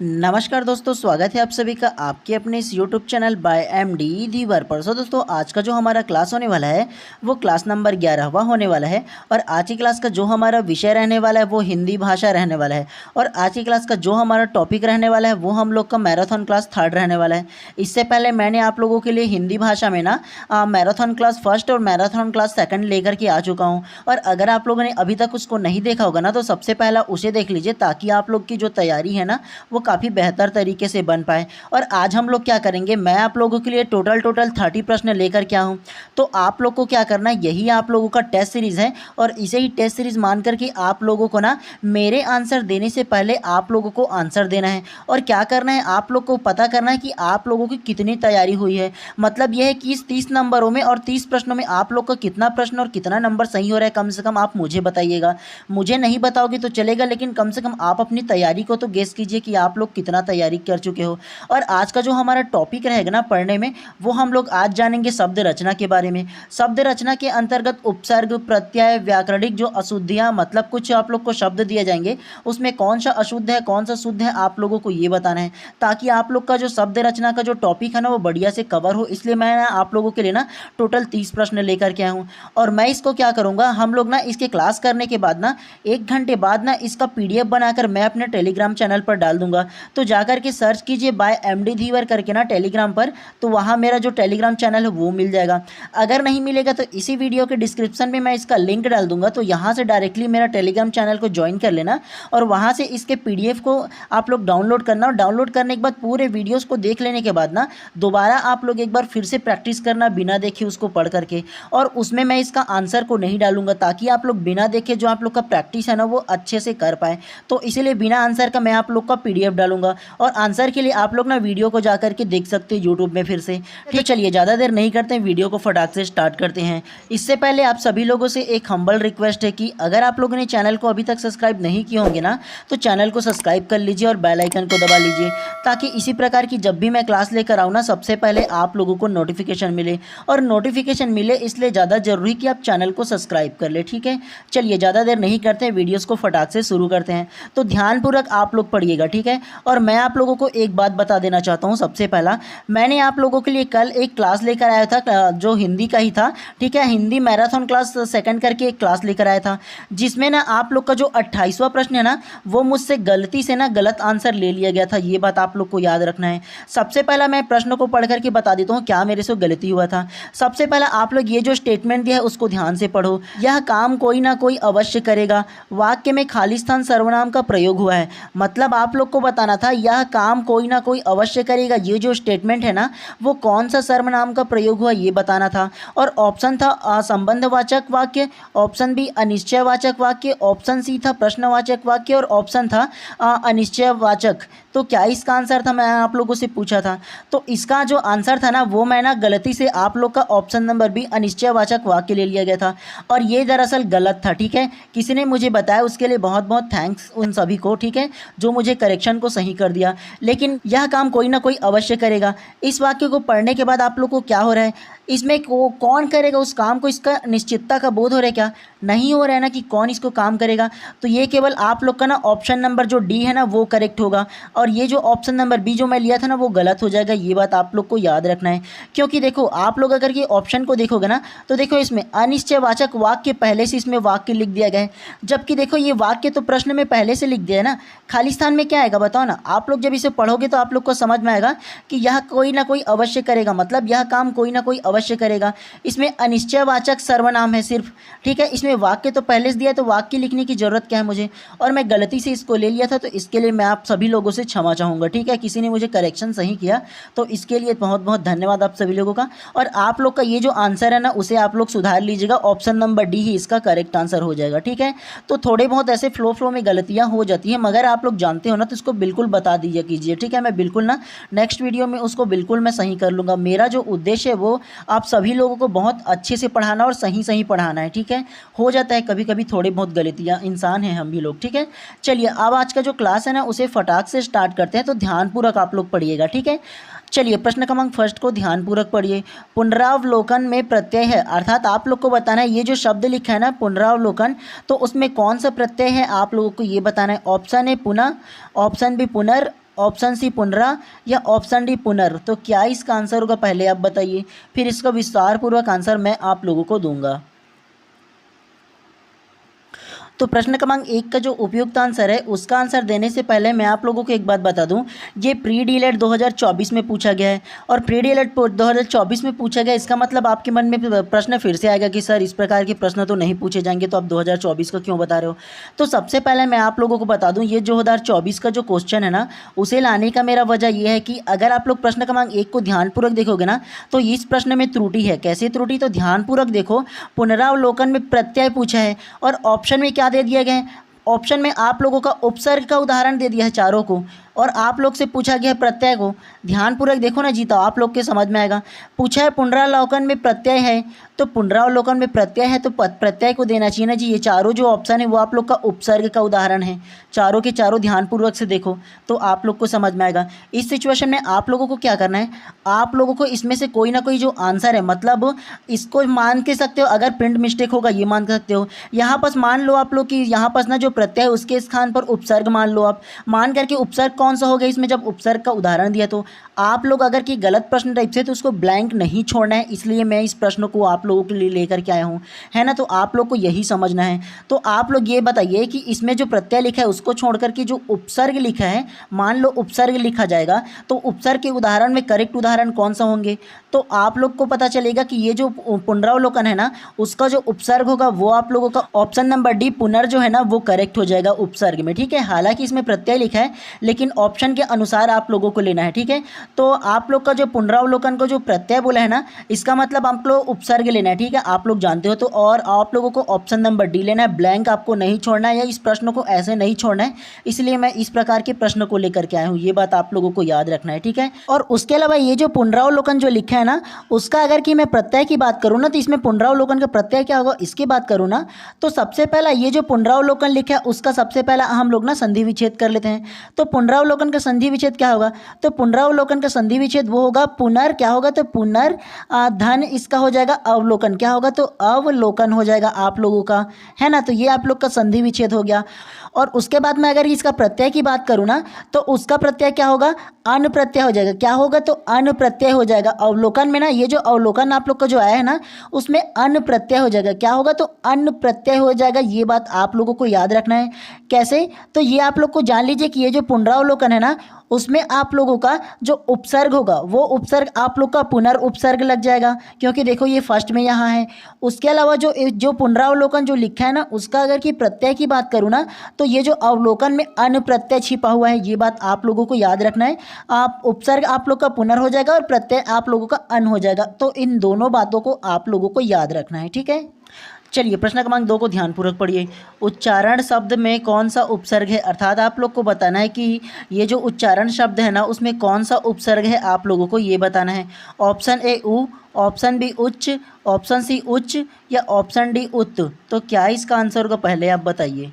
नमस्कार दोस्तों, स्वागत है आप सभी का आपके अपने इस यूट्यूब चैनल बाय एमडी धीवर पर। दोस्तों आज का जो हमारा क्लास होने वाला है वो क्लास नंबर 11वां होने वाला है। और आज की क्लास का जो हमारा विषय रहने वाला है वो हिंदी भाषा रहने वाला है। और आज की क्लास का जो हमारा टॉपिक रहने वाला है वो हम लोग का मैराथन क्लास 3 रहने वाला है। इससे पहले मैंने आप लोगों के लिए हिंदी भाषा में ना मैराथन क्लास 1 और मैराथन क्लास 2 लेकर के आ चुका हूँ। और अगर आप लोगों ने अभी तक उसको नहीं देखा होगा ना तो सबसे पहला उसे देख लीजिए, ताकि आप लोग की जो तैयारी है ना वो काफ़ी बेहतर तरीके से बन पाए। और आज हम लोग क्या करेंगे, मैं आप लोगों के लिए टोटल 30 प्रश्न लेकर के आऊँ। तो आप लोग को क्या करना है, यही आप लोगों का टेस्ट सीरीज़ है और इसे ही टेस्ट सीरीज़ मान करके आप लोगों को ना मेरे आंसर देने से पहले आप लोगों को आंसर देना है। और क्या करना है, आप लोग को पता करना है कि आप लोगों की कितनी तैयारी हुई है। मतलब यह है कि इस 30 नंबरों में और 30 प्रश्नों में आप लोग का कितना प्रश्न और कितना नंबर सही हो रहा है, कम से कम आप मुझे बताइएगा। मुझे नहीं बताओगे तो चलेगा, लेकिन कम से कम आप अपनी तैयारी को तो गेस कीजिए कि आप लोग कितना तैयारी कर चुके हो। और आज का जो हमारा टॉपिक रहेगा ना पढ़ने में, वो हम लोग आज जानेंगे शब्द रचना के बारे में। शब्द रचना के अंतर्गत उपसर्ग, प्रत्यय, व्याकरणिक जो अशुद्धियाँ, मतलब कुछ आप लोग को शब्द दिए जाएंगे, उसमें कौन सा अशुद्ध है कौन सा शुद्ध है आप लोगों को ये बताना है, ताकि आप लोग का जो शब्द रचना का जो टॉपिक है ना वो बढ़िया से कवर हो। इसलिए मैं ना आप लोगों के लिए ना टोटल 30 प्रश्न लेकर के आया हूँ। और मैं इसको क्या करूँगा, हम लोग ना इसके क्लास करने के बाद ना 1 घंटे बाद ना इसका PDF बनाकर मैं अपने टेलीग्राम चैनल पर डाल दूंगा। तो जाकर के सर्च कीजिए बाय एमडी धीवर करके ना टेलीग्राम पर, तो वहाँ मेरा जो टेलीग्राम चैनल है वो मिल जाएगा। अगर नहीं मिलेगा तो इसी वीडियो के डिस्क्रिप्शन में मैं इसका लिंक डाल दूंगा, तो यहाँ से डायरेक्टली मेरा टेलीग्राम चैनल को ज्वाइन कर लेना और वहाँ से इसके PDF को आप लोग डाउनलोड करना। और डाउनलोड करने के बाद पूरे वीडियोस को देख लेने के बाद ना दोबारा आप लोग एक बार फिर से प्रैक्टिस करना बिना देखे उसको पढ़ करके। और उसमें मैं इसका आंसर को नहीं डालूंगा, ताकि आप लोग बिना देखे जो आप लोग का प्रैक्टिस है ना वो अच्छे से कर पाए। तो इसीलिए बिना आंसर का मैं आप लोग का PDF डालूंगा। और आंसर के लिए आप लोग ना वीडियो को जाकर के देख सकते हो यूट्यूब में फिर से। ठीक, चलिए ज़्यादा देर नहीं करते हैं, वीडियो को फटाक से स्टार्ट करते हैं। इससे पहले आप सभी लोगों से एक हम्बल रिक्वेस्ट है कि अगर आप लोगों ने चैनल को अभी तक सब्सक्राइब नहीं किए होंगे ना तो चैनल को सब्सक्राइब कर लीजिए और बेल आइकन को दबा लीजिए, ताकि इसी प्रकार की जब भी मैं क्लास लेकर आऊँ ना सबसे पहले आप लोगों को नोटिफिकेशन मिले। और नोटिफिकेशन मिले इसलिए ज़्यादा जरूरी कि आप चैनल को सब्सक्राइब कर ले। ठीक है, चलिए ज़्यादा देर नहीं करते हैं, वीडियोस को फटाक से शुरू करते हैं। तो ध्यानपूर्वक आप लोग पढ़िएगा, ठीक है। और मैं आप लोगों को एक बात बता देना चाहता हूँ। सबसे पहला, मैंने आप लोगों के लिए कल एक क्लास लेकर आया था जो हिंदी का ही था, ठीक है। हिंदी मैराथन क्लास 2 करके एक क्लास लेकर आया था, जिसमें ना आप लोग का जो 28वां प्रश्न है ना वो मुझसे गलती से ना गलत आंसर ले लिया गया था। ये बात आप लोग को याद रखना है। सबसे पहला मैं प्रश्न को पढ़ करके बता देता हूँ क्या मेरे से गलती हुआ था। सबसे पहला आप लोग ये जो स्टेटमेंट दिया है उसको ध्यान से पढ़ो। यह काम कोई ना कोई अवश्य करेगा, वाक्य में खाली स्थान सर्वनाम का प्रयोग हुआ है। मतलब आप लोग को बताना था यह काम कोई ना कोई अवश्य करेगा, ये जो स्टेटमेंट है ना वो कौन सा सर्वनाम का प्रयोग हुआ ये बताना था। और ऑप्शन था असंबंधवाचक वाक्य, ऑप्शन बी अनिश्चयवाचक वाक्य, ऑप्शन सी था प्रश्नवाचक वाक्य और ऑप्शन था अनिश्चयवाचक। तो क्या इसका आंसर था, मैं आप लोगों से पूछा था। तो इसका जो आंसर था ना वो मैं ना गलती से आप लोग का ऑप्शन नंबर बी अनिश्चयवाचक वाक्य ले लिया गया था, और ये दरअसल गलत था। ठीक है, किसी ने मुझे बताया, उसके लिए बहुत बहुत थैंक्स उन सभी को, ठीक है, जो मुझे करेक्शन को सही कर दिया। लेकिन यह काम कोई ना कोई अवश्य करेगा, इस वाक्य को पढ़ने के बाद आप लोग को क्या हो रहा है, इसमें कौन करेगा उस काम को, इसका निश्चितता का बोध हो रहा है क्या? नहीं हो रहा है ना कि कौन इसको काम करेगा। तो ये केवल आप लोग का ना ऑप्शन नंबर जो डी है ना वो करेक्ट होगा, और ये जो ऑप्शन नंबर बी जो मैं लिया था ना वो गलत हो जाएगा। ये बात आप लोग को याद रखना है, क्योंकि देखो आप लोग अगर ये ऑप्शन को देखोगे ना तो देखो इसमें अनिश्चयवाचक वाक्य पहले से इसमें वाक्य लिख दिया गया है, जबकि देखो ये वाक्य तो प्रश्न में पहले से लिख दिया है ना। खाली स्थान में क्या आएगा बताओ ना। आप लोग जब इसे पढ़ोगे तो आप लोग को समझ में आएगा कि यह कोई ना कोई अवश्य करेगा, मतलब यह काम कोई ना कोई अवश्य करेगा। इसमें अनिश्चयवाचक सर्वनाम है सिर्फ, ठीक है। इसमें वाक्य तो पहले से दिया है, तो वाक्य लिखने की जरूरत क्या है मुझे, और मैं गलती से इसको ले लिया था, तो इसके लिए मैं आप सभी लोगों से क्षमा चाहूँगा। ठीक है, किसी ने मुझे करेक्शन सही किया तो इसके लिए बहुत बहुत धन्यवाद आप सभी लोगों का। और आप लोग का ये जो आंसर है ना उसे आप लोग सुधार लीजिएगा, ऑप्शन नंबर डी ही इसका करेक्ट आंसर हो जाएगा। ठीक है, तो थोड़े बहुत ऐसे फ्लो में गलतियाँ हो जाती हैं, मगर आप लोग जानते हो ना तो इसको बिल्कुल बता दीजिए कीजिए। ठीक है, मैं बिल्कुल ना नेक्स्ट वीडियो में उसको बिल्कुल मैं सही कर लूँगा। मेरा जो उद्देश्य है वो आप सभी लोगों को बहुत अच्छे से पढ़ाना और सही पढ़ाना है। ठीक है, हो जाता है कभी कभी थोड़ी बहुत गलतियाँ, इंसान हैं हम भी लोग। ठीक है, चलिए अब आज का जो क्लास है ना उसे फटाक से स्टार्ट करते हैं। तो ध्यानपूर्वक आप लोग पढ़िएगा, ठीक है। चलिए प्रश्न क्रमांक फर्स्ट को ध्यानपूर्वक पढ़िए। पुनरावलोकन में प्रत्यय है, अर्थात आप लोग को बताना है ये जो शब्द लिखा है ना पुनरावलोकन, तो उसमें कौन सा प्रत्यय है आप लोगों को ये बताना है। ऑप्शन ए पुनः, ऑप्शन बी पुनर, ऑप्शन सी पुनरा या ऑप्शन डी पुनर। तो क्या इसका आंसर होगा पहले आप बताइए, फिर इसका विस्तार पूर्वक आंसर मैं आप लोगों को दूंगा। तो प्रश्न क्रमांक 1 का जो उपयुक्त आंसर है उसका आंसर देने से पहले मैं आप लोगों को एक बात बता दूं, ये प्री डीएलएड 2024 में पूछा गया है और प्री डीएलएड 2024 में पूछा गया, इसका मतलब आपके मन में प्रश्न फिर से आएगा कि सर इस प्रकार के प्रश्न तो नहीं पूछे जाएंगे, तो आप 2024 का क्यों बता रहे हो। तो सबसे पहले मैं आप लोगों को बता दूँ, ये 2024 का जो क्वेश्चन है ना, उसे लाने का मेरा वजह यह है कि अगर आप लोग प्रश्न क्रमांक 1 को ध्यानपूर्वक देखोगे ना, तो इस प्रश्न में त्रुटि है। कैसे त्रुटि, तो ध्यानपूर्वक देखो, पुनरावलोकन में प्रत्यय पूछा है और ऑप्शन में क्या दे दिया गया है, ऑप्शन में आप लोगों का उपसर्ग का उदाहरण दे दिया है चारों को, और आप लोग से पूछा गया है प्रत्यय को। ध्यानपूर्वक देखो ना जीता, आप लोग के समझ में आएगा। पूछा है पुनरावलोकन में प्रत्यय है, तो पुनरावलोकन में प्रत्यय है तो प्रत्यय को देना चाहिए ना जी। ये चारों जो ऑप्शन है वो आप लोग का उपसर्ग का उदाहरण है, चारों के चारों ध्यानपूर्वक से देखो तो आप लोग को समझ में आएगा। इस सिचुएशन में आप लोगों को क्या करना है, आप लोगों को इसमें से कोई ना कोई जो आंसर है, मतलब इसको मान के सकते हो, अगर प्रिंट मिस्टेक होगा ये मान सकते हो। यहाँ पर मान लो आप लोग कि यहाँ पर ना जो प्रत्यय है उसके स्थान पर उपसर्ग मान लो आप, मान करके उपसर्ग कौन सा हो गया इसमें, जब उपसर्ग का उदाहरण दिया। तो आप लोग अगर कि गलत प्रश्न टाइप से तो उसको ब्लैंक नहीं छोड़ना है, इसलिए मैं इस प्रश्न को आप लोगों के लिए लेकर के आया हूँ, है ना। तो आप लोग को यही समझना है। तो आप लोग ये बताइए कि इसमें जो प्रत्यय लिखा है उसको छोड़ करके जो उपसर्ग लिखा है, मान लो उपसर्ग लिखा जाएगा, तो उपसर्ग के उदाहरण में करेक्ट उदाहरण कौन सा होंगे, तो आप लोग को पता चलेगा कि ये जो पुनरावलोकन है ना, उसका जो उपसर्ग होगा वो आप लोगों का ऑप्शन नंबर डी पुनर जो है ना वो करेक्ट हो जाएगा उपसर्ग में, ठीक है। हालांकि इसमें प्रत्यय लिखा है लेकिन ऑप्शन के अनुसार आप लोगों को लेना है, ठीक है। तो आप लोग का जो पुनरावलोकन को जो प्रत्यय बोला है ना, इसका मतलब आप लोग उपसर्ग लेना है, ठीक है, आप लोग जानते हो। तो और आप लोगों को ऑप्शन नंबर डी लेना है, ब्लैंक आपको नहीं छोड़ना है, या इस प्रश्न को ऐसे नहीं छोड़ना है, इसलिए मैं इस प्रकार के प्रश्न को लेकर के आया हूँ। ये बात आप लोगों को याद रखना है, ठीक है। और उसके अलावा ये जो पुनरावलोकन जो लिखा है ना, उसका अगर कि मैं प्रत्यय की बात करूँ ना, तो इसमें पुनरावलोकन का प्रत्यय क्या होगा इसकी बात करूँ ना, तो सबसे पहला ये जो पुनरावलोकन लिखा है उसका सबसे पहला हम लोग ना संधि विच्छेद कर लेते हैं। तो पुनरावलोकन का संधि विच्छेद क्या होगा, तो पुनरावलोकन का संधि विच्छेद वो होगा पुनर, क्या होगा, तो पुनर धन इसका हो जाएगा अवलोकन, क्या होगा, तो अवलोकन हो जाएगा आप लोगों का, है ना। तो ये आप लोग का संधि विच्छेद हो गया। और उसके बाद में अगर इसका प्रत्यय की बात करूँ ना, तो उसका प्रत्यय क्या होगा, अन प्रत्यय हो जाएगा, क्या होगा, तो अन प्रत्यय हो जाएगा। अवलोकन में ना ये जो अवलोकन आप लोग का जो आया है ना, उसमें अन प्रत्यय हो जाएगा, क्या होगा, तो अन प्रत्यय हो जाएगा। ये बात आप लोगों को याद रखना है। कैसे, तो ये आप लोग को जान लीजिए कि ये जो पुनरावलोकन है ना, उसमें आप लोगों का जो उपसर्ग होगा वो उपसर्ग आप लोग का पुनर उपसर्ग लग जाएगा, क्योंकि देखो ये फर्स्ट में यहाँ है। उसके अलावा जो जो पुनरावलोकन जो लिखा है ना, उसका अगर कि प्रत्यय की बात करूँ ना, तो ये जो अवलोकन में अन प्रत्यय छिपा हुआ है, ये बात आप लोगों को याद रखना है। आप उपसर्ग आप लोग का पुनर हो जाएगा और प्रत्यय आप लोगों का अन हो जाएगा। तो इन दोनों बातों को आप लोगों को याद रखना है, ठीक है। चलिए प्रश्न क्रमांक 2 को ध्यानपूर्वक पढ़िए। उच्चारण शब्द में कौन सा उपसर्ग है, अर्थात आप लोग को बताना है कि ये जो उच्चारण शब्द है ना उसमें कौन सा उपसर्ग है, आप लोगों को ये बताना है। ऑप्शन ए उ, ऑप्शन बी उच्च, ऑप्शन सी उच्च या ऑप्शन डी उत्। तो क्या इसका आंसर होगा पहले आप बताइए।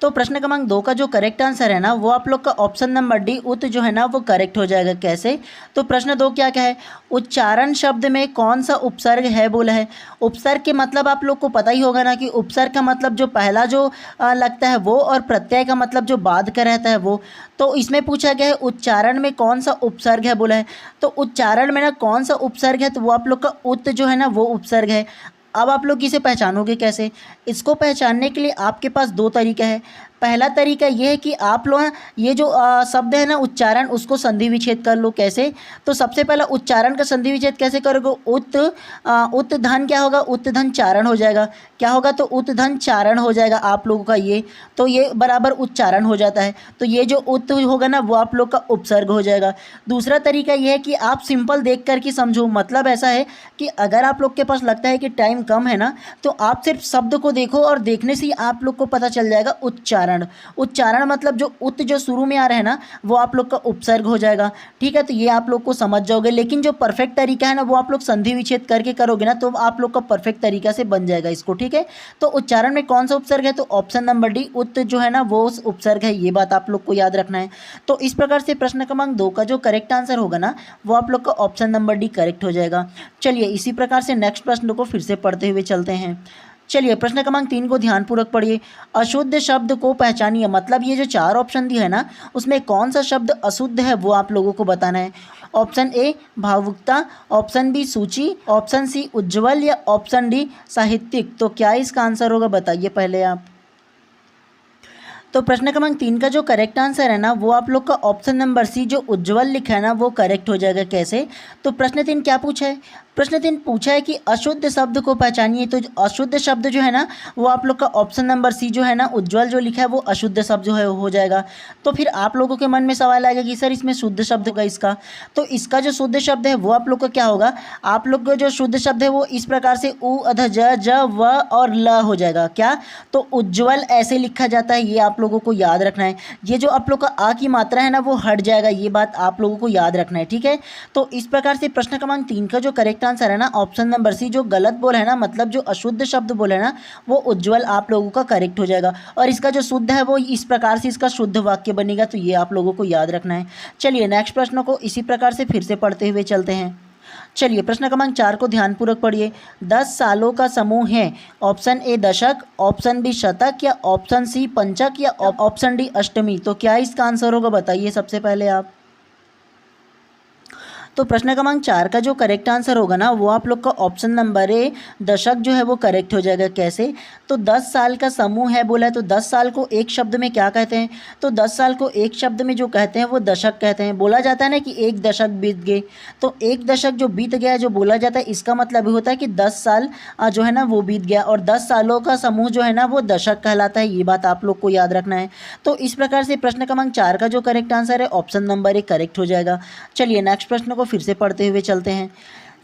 तो प्रश्न क्रमांक 2 का जो करेक्ट आंसर है ना, वो आप लोग का ऑप्शन नंबर डी उत जो है ना वो करेक्ट हो जाएगा। कैसे, तो प्रश्न 2 क्या क्या है, उच्चारण शब्द में कौन सा उपसर्ग है बोला है। उपसर्ग के मतलब आप लोग को पता ही होगा ना कि उपसर्ग का मतलब जो पहला जो लगता है वो, और प्रत्यय का मतलब जो बाद का रहता है वो। तो इसमें पूछा गया है उच्चारण में कौन सा उपसर्ग है बोला है। तो उच्चारण में ना कौन सा उपसर्ग है, तो वो आप लोग का उत जो है ना वो उपसर्ग है। अब आप लोग इसे पहचानोगे कैसे, इसको पहचानने के लिए आपके पास 2 तरीका है। पहला तरीका ये है कि आप लोग ये जो शब्द है ना उच्चारण, उसको संधि विच्छेद कर लो। कैसे, तो सबसे पहला उच्चारण का संधि विच्छेद कैसे करोगे, उत धन क्या होगा, उत धन चारण हो जाएगा, क्या होगा, तो उत धन चारण हो जाएगा आप लोगों का ये, तो ये बराबर उच्चारण हो जाता है। तो ये जो उत होगा ना वो आप लोग का उपसर्ग हो जाएगा। दूसरा तरीका ये है कि आप सिंपल देख कर के समझो, मतलब ऐसा है कि अगर आप लोग के पास लगता है कि टाइम कम है ना, तो आप सिर्फ शब्द को देखो और देखने से ही आप लोग को पता चल जाएगा उच्चारण। उच्चारण मतलब जो उत जो शुरू में आ रहा है ना वो आप लोग का उपसर्ग हो जाएगा, ठीक है। तो ये आप लोग को समझ जाओगे, लेकिन जो परफेक्ट तरीका है ना वो आप लोग संधि विच्छेद करके करोगे ना तो आप लोग का परफेक्ट तरीका से बन जाएगा इसको, ठीक है। तो उच्चारण में कौन सा उपसर्ग है, तो ऑप्शन नंबर डी उत जो है ना वो उपसर्ग है, ये बात आप लोग को याद रखना है। तो इस प्रकार से प्रश्न क्रमांक 2 का जो करेक्ट आंसर होगा ना वो आप लोग का ऑप्शन नंबर डी करेक्ट हो जाएगा। चलिए इसी प्रकार से नेक्स्ट प्रश्न को फिर से पढ़ते हुए चलते हैं। चलिए प्रश्न क्रमांक 3 को ध्यानपूर्वक पढ़िए। अशुद्ध शब्द को पहचानिए, मतलब ये जो 4 ऑप्शन दिए है ना, उसमें कौन सा शब्द अशुद्ध है वो आप लोगों को बताना है। ऑप्शन ए भावुकता, ऑप्शन बी सूची, ऑप्शन सी उज्ज्वल या ऑप्शन डी साहित्यिक। तो क्या इसका आंसर होगा बताइए पहले आप। तो प्रश्न क्रमांक 3 का जो करेक्ट आंसर है ना, वो आप लोग का ऑप्शन नंबर सी जो उज्ज्वल लिखा है ना, वो करेक्ट हो जाएगा। कैसे? तो प्रश्न 3 क्या पूछा है? प्रश्न 3 पूछा है कि अशुद्ध शब्द को पहचानिए। तो अशुद्ध शब्द जो है ना, वो आप लोग का ऑप्शन नंबर सी जो है ना, उज्ज्वल जो लिखा है वो अशुद्ध शब्द जो है हो जाएगा। तो फिर आप लोगों के मन में सवाल आएगा कि सर इसमें शुद्ध शब्द होगा इसका। तो इसका जो शुद्ध शब्द है वो आप लोग का क्या होगा? आप लोग का जो शुद्ध शब्द है वो इस प्रकार से उ अध ज व और ल हो जाएगा। क्या? तो उज्ज्वल ऐसे लिखा जाता है, ये आप लोगों को याद रखना है। ये जो आप लोग का आ की मात्रा है ना, वो हट जाएगा, ये बात आप लोगों को याद रखना है। ठीक है, तो इस प्रकार से प्रश्न क्रमांक 3 का जो करेक्ट आंसर है ना, ऑप्शन नंबर सी जो गलत बोला है ना, मतलब जो अशुद्ध शब्द बोला है ना, वो उज्ज्वल आप लोगों का करेक्ट हो जाएगा। और इसका जो शुद्ध है वो इस प्रकार से इसका शुद्ध वाक्य बनेगा। तो ये आप लोगों को याद रखना है। चलिए नेक्स्ट प्रश्न को इसी प्रकार से फिर से पढ़ते हुए चलते हैं। चलिए प्रश्न क्रमांक 4 को ध्यानपूर्वक पढ़िए। 10 सालों का समूह है। ऑप्शन ए दशक, ऑप्शन बी शतक या ऑप्शन सी पंचक या ऑप्शन डी अष्टमी। तो क्या इसका आंसर होगा बताइए सबसे पहले आप। तो प्रश्न क्रमांक 4 का जो करेक्ट आंसर होगा ना, वो आप लोग का ऑप्शन नंबर ए दशक जो है वो करेक्ट हो जाएगा। कैसे? तो 10 साल का समूह है बोला है, तो 10 साल को एक शब्द में क्या कहते हैं? तो 10 साल को एक शब्द में जो कहते हैं वो दशक कहते हैं। बोला जाता है ना कि एक दशक बीत गए, तो एक दशक जो बीत गया जो बोला जाता है, इसका मतलब ये होता है कि 10 साल जो है ना वो बीत गया, और 10 सालों का समूह जो है ना वो दशक कहलाता है। ये बात आप लोग को याद रखना है। तो इस प्रकार से प्रश्न क्रमांक 4 का जो करेक्ट आंसर है ऑप्शन नंबर ए करेक्ट हो जाएगा। चलिए नेक्स्ट प्रश्न को फिर से पढ़ते हुए चलते हैं।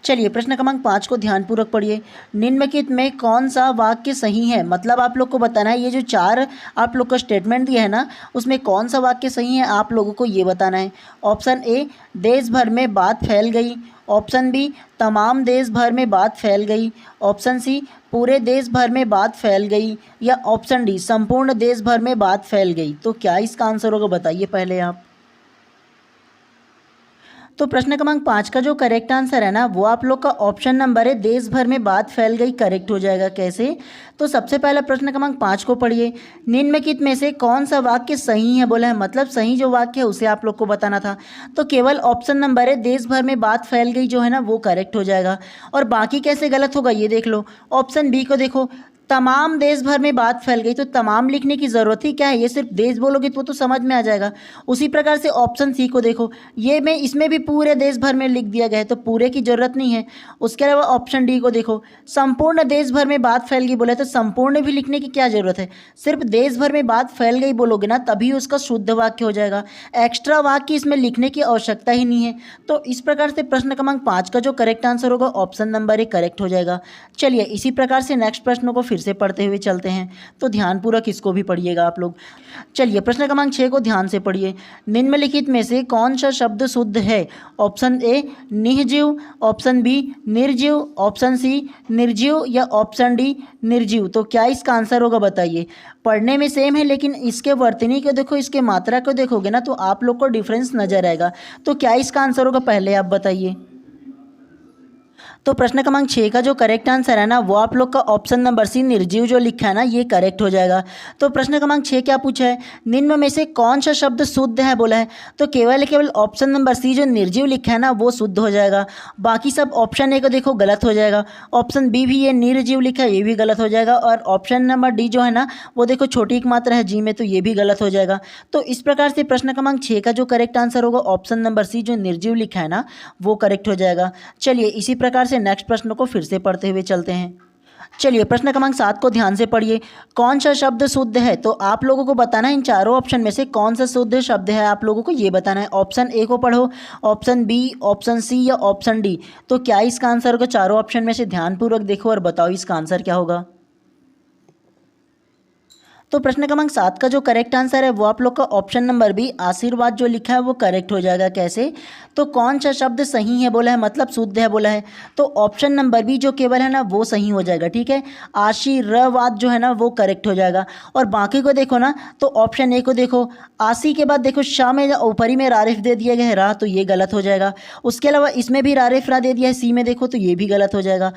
चलिए प्रश्न क्रमांक 5 को ध्यानपूर्वक पढ़िए। निम्नलिखित में कौन सा वाक्य सही है? मतलब आप लोग को बताना है, ये जो 4 आप लोग का स्टेटमेंट दिया है ना, उसमें कौन सा वाक्य सही है आप लोगों को ये बताना है। ऑप्शन ए देश भर में बात फैल गई, ऑप्शन बी तमाम देश भर में बात फैल गई, ऑप्शन सी पूरे देश भर में बात फैल गई या ऑप्शन डी संपूर्ण देश भर में बात फैल गई। तो क्या इसका आंसर होगा बताइए पहले आप। तो प्रश्न क्रमांक 5 का जो करेक्ट आंसर है ना, वो आप लोग का ऑप्शन नंबर है देश भर में बात फैल गई करेक्ट हो जाएगा। कैसे? तो सबसे पहला प्रश्न क्रमांक 5 को पढ़िए। निम्नलिखित में से कौन सा वाक्य सही है बोला है, मतलब सही जो वाक्य है उसे आप लोग को बताना था। तो केवल ऑप्शन नंबर है देश भर में बात फैल गई जो है ना वो करेक्ट हो जाएगा। और बाकी कैसे गलत होगा ये देख लो। ऑप्शन बी को देखो, तमाम देश भर में बात फैल गई, तो तमाम लिखने की ज़रूरत ही क्या है, ये सिर्फ देश बोलोगे तो वो तो समझ में आ जाएगा। उसी प्रकार से ऑप्शन सी को देखो, ये में इसमें भी पूरे देश भर में लिख दिया गया है, तो पूरे की ज़रूरत नहीं है। उसके अलावा ऑप्शन डी को देखो, संपूर्ण देश भर में बात फैल गई बोले, तो संपूर्ण भी लिखने की क्या ज़रूरत है, सिर्फ देश भर में बात फैल गई बोलोगे ना तभी उसका शुद्ध वाक्य हो जाएगा। एक्स्ट्रा वाक्य इसमें लिखने की आवश्यकता ही नहीं है। तो इस प्रकार से प्रश्न क्रमांक 5 का जो करेक्ट आंसर होगा ऑप्शन नंबर ए करेक्ट हो जाएगा। चलिए इसी प्रकार से नेक्स्ट प्रश्न को फिर से पढ़ते हुए चलते हैं, तो ध्यानपूर्वक इसको भी पढ़िएगा आप लोग। चलिए प्रश्न क्रमांक 6 को ध्यान से पढ़िए। निम्नलिखित में से कौन सा शब्द शुद्ध है? ऑप्शन ए निःजीव, ऑप्शन बी निर्जीव, ऑप्शन सी निर्जीव या ऑप्शन डी निर्जीव। तो क्या इसका आंसर होगा बताइए। पढ़ने में सेम है, लेकिन इसके वर्तनी को देखो, इसके मात्रा को देखोगे ना तो आप लोग को डिफरेंस नजर आएगा। तो क्या इसका आंसर होगा पहले आप बताइए। तो प्रश्न क्रमांक 6 का जो करेक्ट आंसर है ना, वो आप लोग का ऑप्शन नंबर सी निर्जीव जो लिखा है ना, ये करेक्ट हो जाएगा। तो प्रश्न क्रमांक 6 क्या पूछा है? निम्न में से कौन सा शब्द शुद्ध है बोला है, तो केवल ऑप्शन नंबर सी जो निर्जीव लिखा है ना वो शुद्ध हो जाएगा। बाकी सब ऑप्शन ए को देखो गलत हो जाएगा, ऑप्शन बी भी ये निर्जीव लिखा है ये भी गलत हो जाएगा, और ऑप्शन नंबर डी जो है ना वो देखो छोटी एक मात्रा है जी में, तो ये भी गलत हो जाएगा। तो इस प्रकार से प्रश्न क्रमांक 6 का जो करेक्ट आंसर होगा ऑप्शन नंबर सी जो निर्जीव लिखा है ना वो करेक्ट हो जाएगा। चलिए इसी प्रकार से नेक्स्ट प्रश्न को फिर से पढ़ते हुए चलते हैं। चलिए प्रश्न क्रमांक 7 को ध्यान से पढ़िए। कौन सा शब्द शुद्ध है? तो आप लोगों को बताना है इन चारों ऑप्शन में से कौन सा शुद्ध शब्द है, आप लोगों को ये बताना है। ऑप्शन ए को पढ़ो, ऑप्शन बी, ऑप्शन सी या ऑप्शन डी। तो क्या इसका आंसर होगा? चारों ऑप्शन में से ध्यानपूर्वक देखो और बताओ इसका आंसर क्या होगा। तो प्रश्न क्रमांक 7 का जो करेक्ट आंसर है वो आप लोग का ऑप्शन नंबर बी आशीर्वाद जो लिखा है वो करेक्ट हो जाएगा। कैसे? तो कौन सा शब्द सही है बोला है, मतलब शुद्ध है बोला है, तो ऑप्शन नंबर बी जो केवल है ना वो सही हो जाएगा। ठीक है, आशीर्वाद जो है ना वो करेक्ट हो जाएगा। और बाकी को देखो ना, तो ऑप्शन ए को देखो, आशी के बाद देखो शाह में ऊपरी में रारिफ दे दिया गया है रा, तो ये गलत हो जाएगा। उसके अलावा इसमें भी रारिफ रा दे दिया है सी में देखो, तो ये भी गलत हो जाएगा।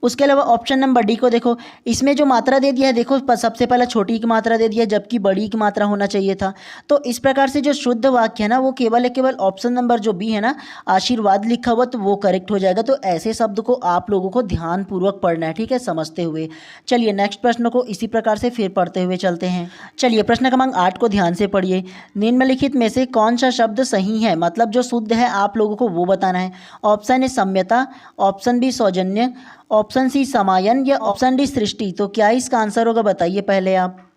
उसके अलावा ऑप्शन नंबर डी को देखो, इसमें जो मात्रा दे दिया है देखो सबसे पहले छोटी की मात्रा दे दिया जबकि बड़ी की मात्रा होना चाहिए था। तो इस प्रकार से जो शुद्ध वाक्य है ना वो केवल ऑप्शन नंबर जो बी है ना आशीर्वाद लिखा हुआ, तो वो करेक्ट हो जाएगा। तो ऐसे शब्द को आप लोगों को ध्यानपूर्वक पढ़ना है, ठीक है, समझते हुए। चलिए नेक्स्ट प्रश्न को इसी प्रकार से फिर पढ़ते हुए चलते हैं। चलिए प्रश्न क्रमांक 8 को ध्यान से पढ़िए। निम्नलिखित में से कौन सा शब्द सही है, मतलब जो शुद्ध है आप लोगों को वो बताना है। ऑप्शन ए सम्यता, ऑप्शन बी सौजन्य, ऑप्शन सी समायन या ऑप्शन डी सृष्टि। तो क्या इसका आंसर होगा बताइए पहले आप।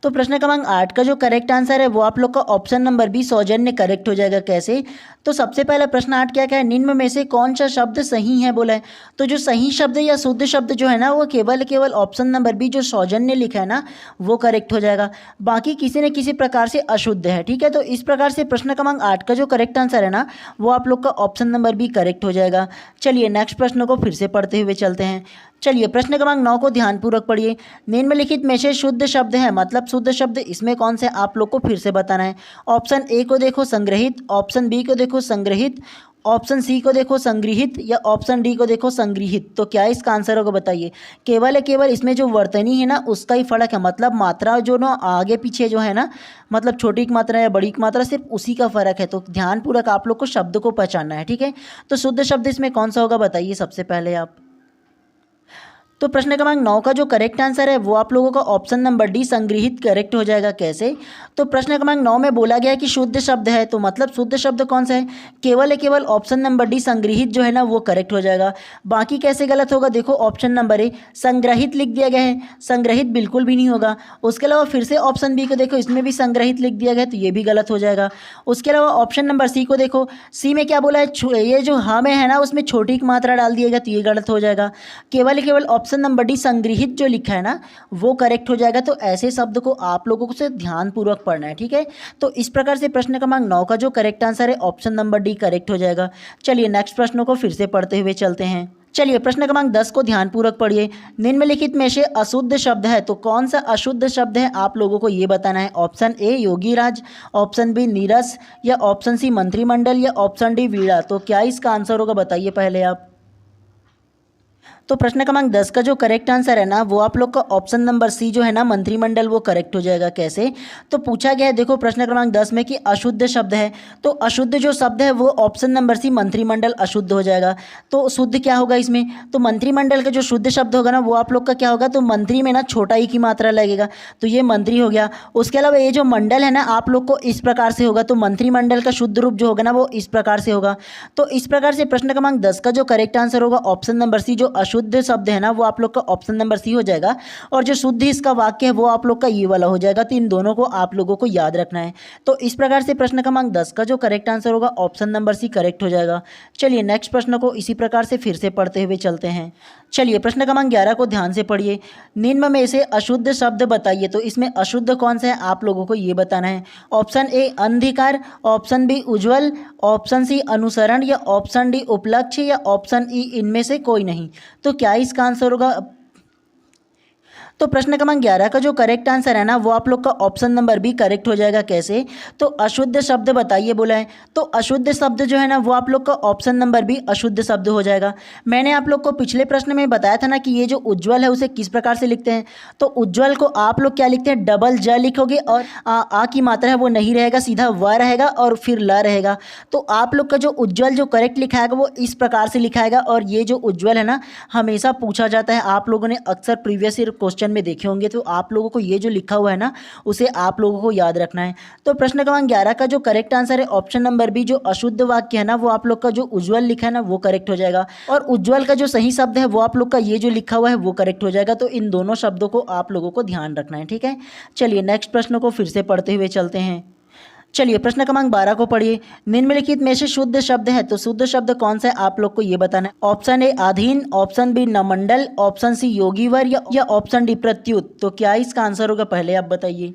तो प्रश्न क्रमांक 8 का जो करेक्ट आंसर है वो आप लोग का ऑप्शन नंबर बी सौजन्य करेक्ट हो जाएगा। कैसे? तो सबसे पहले प्रश्न 8 क्या है, निम्न में से कौन सा शब्द सही है बोला है। तो जो सही शब्द या शुद्ध शब्द जो है ना वो केवल ऑप्शन नंबर बी जो सौजन्य लिखा है ना वो करेक्ट हो जाएगा। बाकी किसी न किसी प्रकार से अशुद्ध है। ठीक है, तो इस प्रकार से प्रश्न क्रमांक 8 का जो करेक्ट आंसर है ना वो आप लोग का ऑप्शन नंबर बी करेक्ट हो जाएगा। चलिए नेक्स्ट प्रश्न को फिर से पढ़ते हुए चलते हैं। चलिए प्रश्न क्रमांक 9 को ध्यानपूर्वक पढ़िए। निम्नलिखित में से शुद्ध शब्द है, मतलब शुद्ध शब्द इसमें कौन से आप लोग को फिर से बताना है। ऑप्शन ए को देखो संग्रहित, ऑप्शन बी को देखो संग्रहित, ऑप्शन सी को देखो संग्रहित या ऑप्शन डी को देखो संग्रहित। तो क्या इसका आंसर होगा बताइए। केवल इसमें जो वर्तनी है ना उसका ही फर्क है, मतलब मात्रा जो ना आगे पीछे जो है ना, मतलब छोटी की मात्रा या बड़ी की मात्रा सिर्फ उसी का फर्क है। तो ध्यानपूर्वक आप लोग को शब्द को पहचानना है। ठीक है, तो शुद्ध शब्द इसमें कौन सा होगा बताइए सबसे पहले आप। तो प्रश्न क्रमांक 9 का जो करेक्ट आंसर है वो आप लोगों का ऑप्शन नंबर डी संग्रहित करेक्ट हो जाएगा। कैसे? तो प्रश्न क्रमांक 9 में बोला गया है कि शुद्ध शब्द है, तो मतलब शुद्ध शब्द कौन सा है, केवल ऑप्शन नंबर डी संग्रहित जो है ना वो करेक्ट हो जाएगा। बाकी कैसे गलत होगा, देखो ऑप्शन नंबर ए संग्रहित लिख दिया गया है, संग्रहित बिल्कुल भी नहीं होगा। उसके अलावा फिर से ऑप्शन बी को देखो, इसमें भी संग्रहित लिख दिया गया है, तो ये भी गलत हो जाएगा। उसके अलावा ऑप्शन नंबर सी को देखो, सी में क्या बोला है, ये जो हाँ में है ना उसमें छोटी की मात्रा डाल दिएगा, तो ये गलत हो जाएगा। केवल ऑप्शन नंबर डी संग्रहित जो लिखा है ना वो करेक्ट हो जाएगा। तो ऐसे शब्द को आप लोगों को से ध्यानपूर्वक पढ़ना है। ठीक है, तो इस प्रकार से प्रश्न क्रमांक 9 का जो करेक्ट आंसर है ऑप्शन नंबर डी करेक्ट हो जाएगा। चलिए नेक्स्ट प्रश्नों को फिर से पढ़ते हुए चलते हैं। चलिए प्रश्न क्रमांक 10 को ध्यानपूर्वक पढ़िए। निम्नलिखित में से अशुद्ध शब्द है, तो कौन सा अशुद्ध शब्द है आप लोगों को ये बताना है। ऑप्शन ए योगीराज, ऑप्शन बी नीरस या ऑप्शन सी मंत्रिमंडल या ऑप्शन डी वीणा। तो क्या इसका आंसर होगा बताइए पहले आप। तो प्रश्न क्रमांक 10 का जो करेक्ट आंसर है ना वो आप लोग का ऑप्शन नंबर सी जो है ना मंत्रिमंडल वो करेक्ट हो जाएगा। कैसे? तो पूछा गया है देखो प्रश्न क्रमांक 10 में कि अशुद्ध शब्द है, तो अशुद्ध जो शब्द है वो ऑप्शन नंबर सी मंत्रिमंडल अशुद्ध हो जाएगा। तो शुद्ध क्या होगा इसमें, तो मंत्रिमंडल का जो शुद्ध शब्द होगा ना वो आप लोग का क्या होगा, तो मंत्री में ना छोटा ही की मात्रा लगेगा, तो ये मंत्री हो गया। उसके अलावा ये जो मंडल है ना आप लोग को इस प्रकार से होगा, तो मंत्रिमंडल का शुद्ध रूप जो होगा ना वो इस प्रकार से होगा। तो इस प्रकार से प्रश्न क्रमांक 10 का जो करेक्ट आंसर होगा ऑप्शन नंबर सी जो शुद्ध शब्द है ना वो आप लोग का ऑप्शन नंबर सी हो जाएगा। और जो शुद्ध इसका वाक्य है वो आप लोग का ये वाला हो जाएगा। तो इन दोनों को आप लोगों को याद रखना है। तो इस प्रकार से प्रश्न क्रमांक 10 का जो करेक्ट आंसर होगा ऑप्शन नंबर सी करेक्ट हो जाएगा। चलिए नेक्स्ट प्रश्न को इसी प्रकार से फिर से पढ़ते हुए चलते हैं। चलिए प्रश्न क्रमांक 11 को ध्यान से पढ़िए। निम्न में से अशुद्ध शब्द बताइए, तो इसमें अशुद्ध कौन सा है आप लोगों को ये बताना है। ऑप्शन ए अंधकार, ऑप्शन बी उज्ज्वल, ऑप्शन सी अनुसरण या ऑप्शन डी उपलक्ष्य या ऑप्शन ई इनमें से कोई नहीं। तो क्या इसका आंसर होगा। तो प्रश्न क्रमांक 11 का जो करेक्ट आंसर है ना वो आप लोग का ऑप्शन नंबर बी करेक्ट हो जाएगा। कैसे? तो अशुद्ध शब्द बताइए बोला है, तो अशुद्ध शब्द जो है ना वो आप लोग का ऑप्शन नंबर बी अशुद्ध शब्द हो जाएगा। मैंने आप लोग को पिछले प्रश्न में बताया था ना कि ये जो उज्ज्वल है उसे किस प्रकार से लिखते हैं। तो उज्ज्वल को आप लोग क्या लिखते हैं, डबल ज लिखोगे और आ की मात्रा है वो नहीं रहेगा, सीधा व रहेगा और फिर ल रहेगा। तो आप लोग का जो उज्ज्वल जो करेक्ट लिखाएगा वो इस प्रकार से लिखाएगा। और ये जो उज्ज्वल है ना हमेशा पूछा जाता है, आप लोगों ने अक्सर प्रीवियस ईयर क्वेश्चन में देखे होंगे। तो आप लोगों को ये जो लिखा हुआ है ना उसे आप लोगों को याद रखना है। तो प्रश्न क्रमांक 11 का जो करेक्ट आंसर है ऑप्शन नंबर बी जो अशुद्ध वाक्य है ना वो आप लोग का जो उज्ज्वल लिखा है ना वो करेक्ट हो जाएगा। और उज्ज्वल का जो सही शब्द है वो आप लोग का ये जो लिखा हुआ है वो करेक्ट हो जाएगा। तो इन दोनों शब्दों को आप लोगों को ध्यान रखना है। ठीक है, चलिए नेक्स्ट प्रश्न को फिर से पढ़ते हुए चलते हैं। चलिए प्रश्न क्रमांक 12 को पढ़िए। निम्नलिखित में से शुद्ध शब्द है, तो शुद्ध शब्द कौन सा है आप लोग को ये बताना है। ऑप्शन ए अधीन, ऑप्शन बी नमंडल, ऑप्शन सी योगीवर या ऑप्शन डी प्रत्युत। तो क्या इसका आंसर होगा पहले आप बताइए।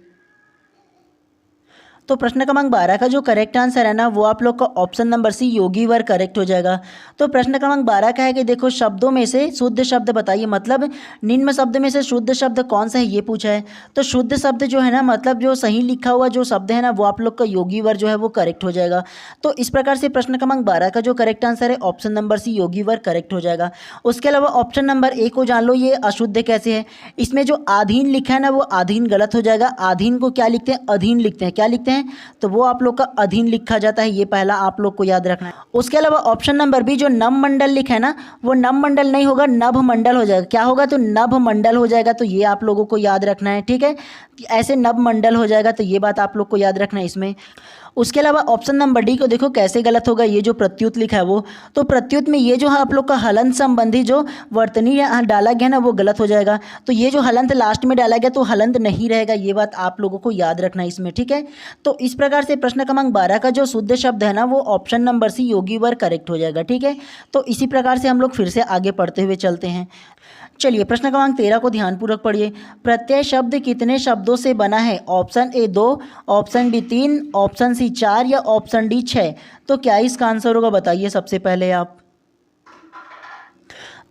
तो प्रश्न क्रमांक 12 का जो करेक्ट आंसर है ना वो आप लोग का ऑप्शन नंबर सी योगीवर करेक्ट हो जाएगा। तो प्रश्न क्रमांक 12 का है कि देखो शब्दों में से शुद्ध शब्द बताइए, मतलब निम्न शब्द में से शुद्ध शब्द कौन सा है ये पूछा है। तो शुद्ध शब्द जो है ना, मतलब जो सही लिखा हुआ जो शब्द है ना वो आप लोग का योगीवर जो है वो करेक्ट हो जाएगा। तो इस प्रकार से प्रश्न क्रमांक 12 का जो करेक्ट आंसर है ऑप्शन नंबर सी योगीवर करेक्ट हो जाएगा। उसके अलावा ऑप्शन नंबर ए को जान लो, ये अशुद्ध कैसे है। इसमें जो अधीन लिखा है ना वो अधीन गलत हो जाएगा। अधीन को क्या लिखते हैं, अधीन लिखते हैं। क्या लिखते हैं, तो वो आप लोग का अधीन लिखा जाता है। ये पहला आप लोग को याद रखना है। उसके अलावा ऑप्शन नंबर बी जो नभ मंडल लिखा है ना वो नभ मंडल नहीं होगा, नभ मंडल हो जाएगा। क्या होगा, तो नभ मंडल हो जाएगा। तो ये आप लोगों को याद रखना है, ठीक है। ऐसे नभ मंडल हो जाएगा, तो ये बात आप लोग को याद रखना है इसमें। उसके अलावा ऑप्शन नंबर डी को देखो कैसे गलत होगा, ये जो प्रत्युत लिखा है वो, तो प्रत्युत में ये जो है आप लोग का हलंत संबंधी जो वर्तनी डाला गया ना वो गलत हो जाएगा। तो ये जो हलंत लास्ट में डाला गया तो हलंत नहीं रहेगा, ये बात आप लोगों को याद रखना है इसमें, ठीक है। तो इस प्रकार से प्रश्न क्रमांक 12 का जो शुद्ध शब्द है ना वो ऑप्शन नंबर सी योगीवर करेक्ट हो जाएगा, ठीक है। तो इसी प्रकार से हम लोग फिर से आगे पढ़ते हुए चलते हैं। चलिए प्रश्न क्रमांक 13 को ध्यानपूर्वक पढ़िए। प्रत्यय शब्द कितने शब्दों से बना है। Option A 2, option B 3, option C 4 या ऑप्शन डी 6। तो क्या इसका आंसर होगा बताइए सबसे पहले आप।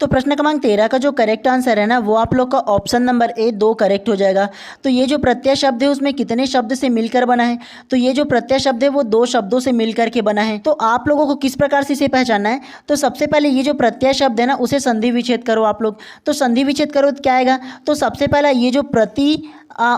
तो प्रश्न क्रमांक 13 का जो करेक्ट आंसर है ना वो आप लोग का ऑप्शन नंबर ए 2 करेक्ट हो जाएगा। तो ये जो प्रत्यय शब्द है उसमें कितने शब्द से मिलकर बना है, तो ये जो प्रत्यय शब्द है वो 2 शब्दों से मिलकर के बना है। तो आप लोगों को किस प्रकार से इसे पहचानना है, तो सबसे पहले ये जो प्रत्यय शब्द है ना उसे संधि विच्छेद करो आप लोग। तो संधि विच्छेद करो तो क्या आएगा, तो सबसे पहला ये जो प्रति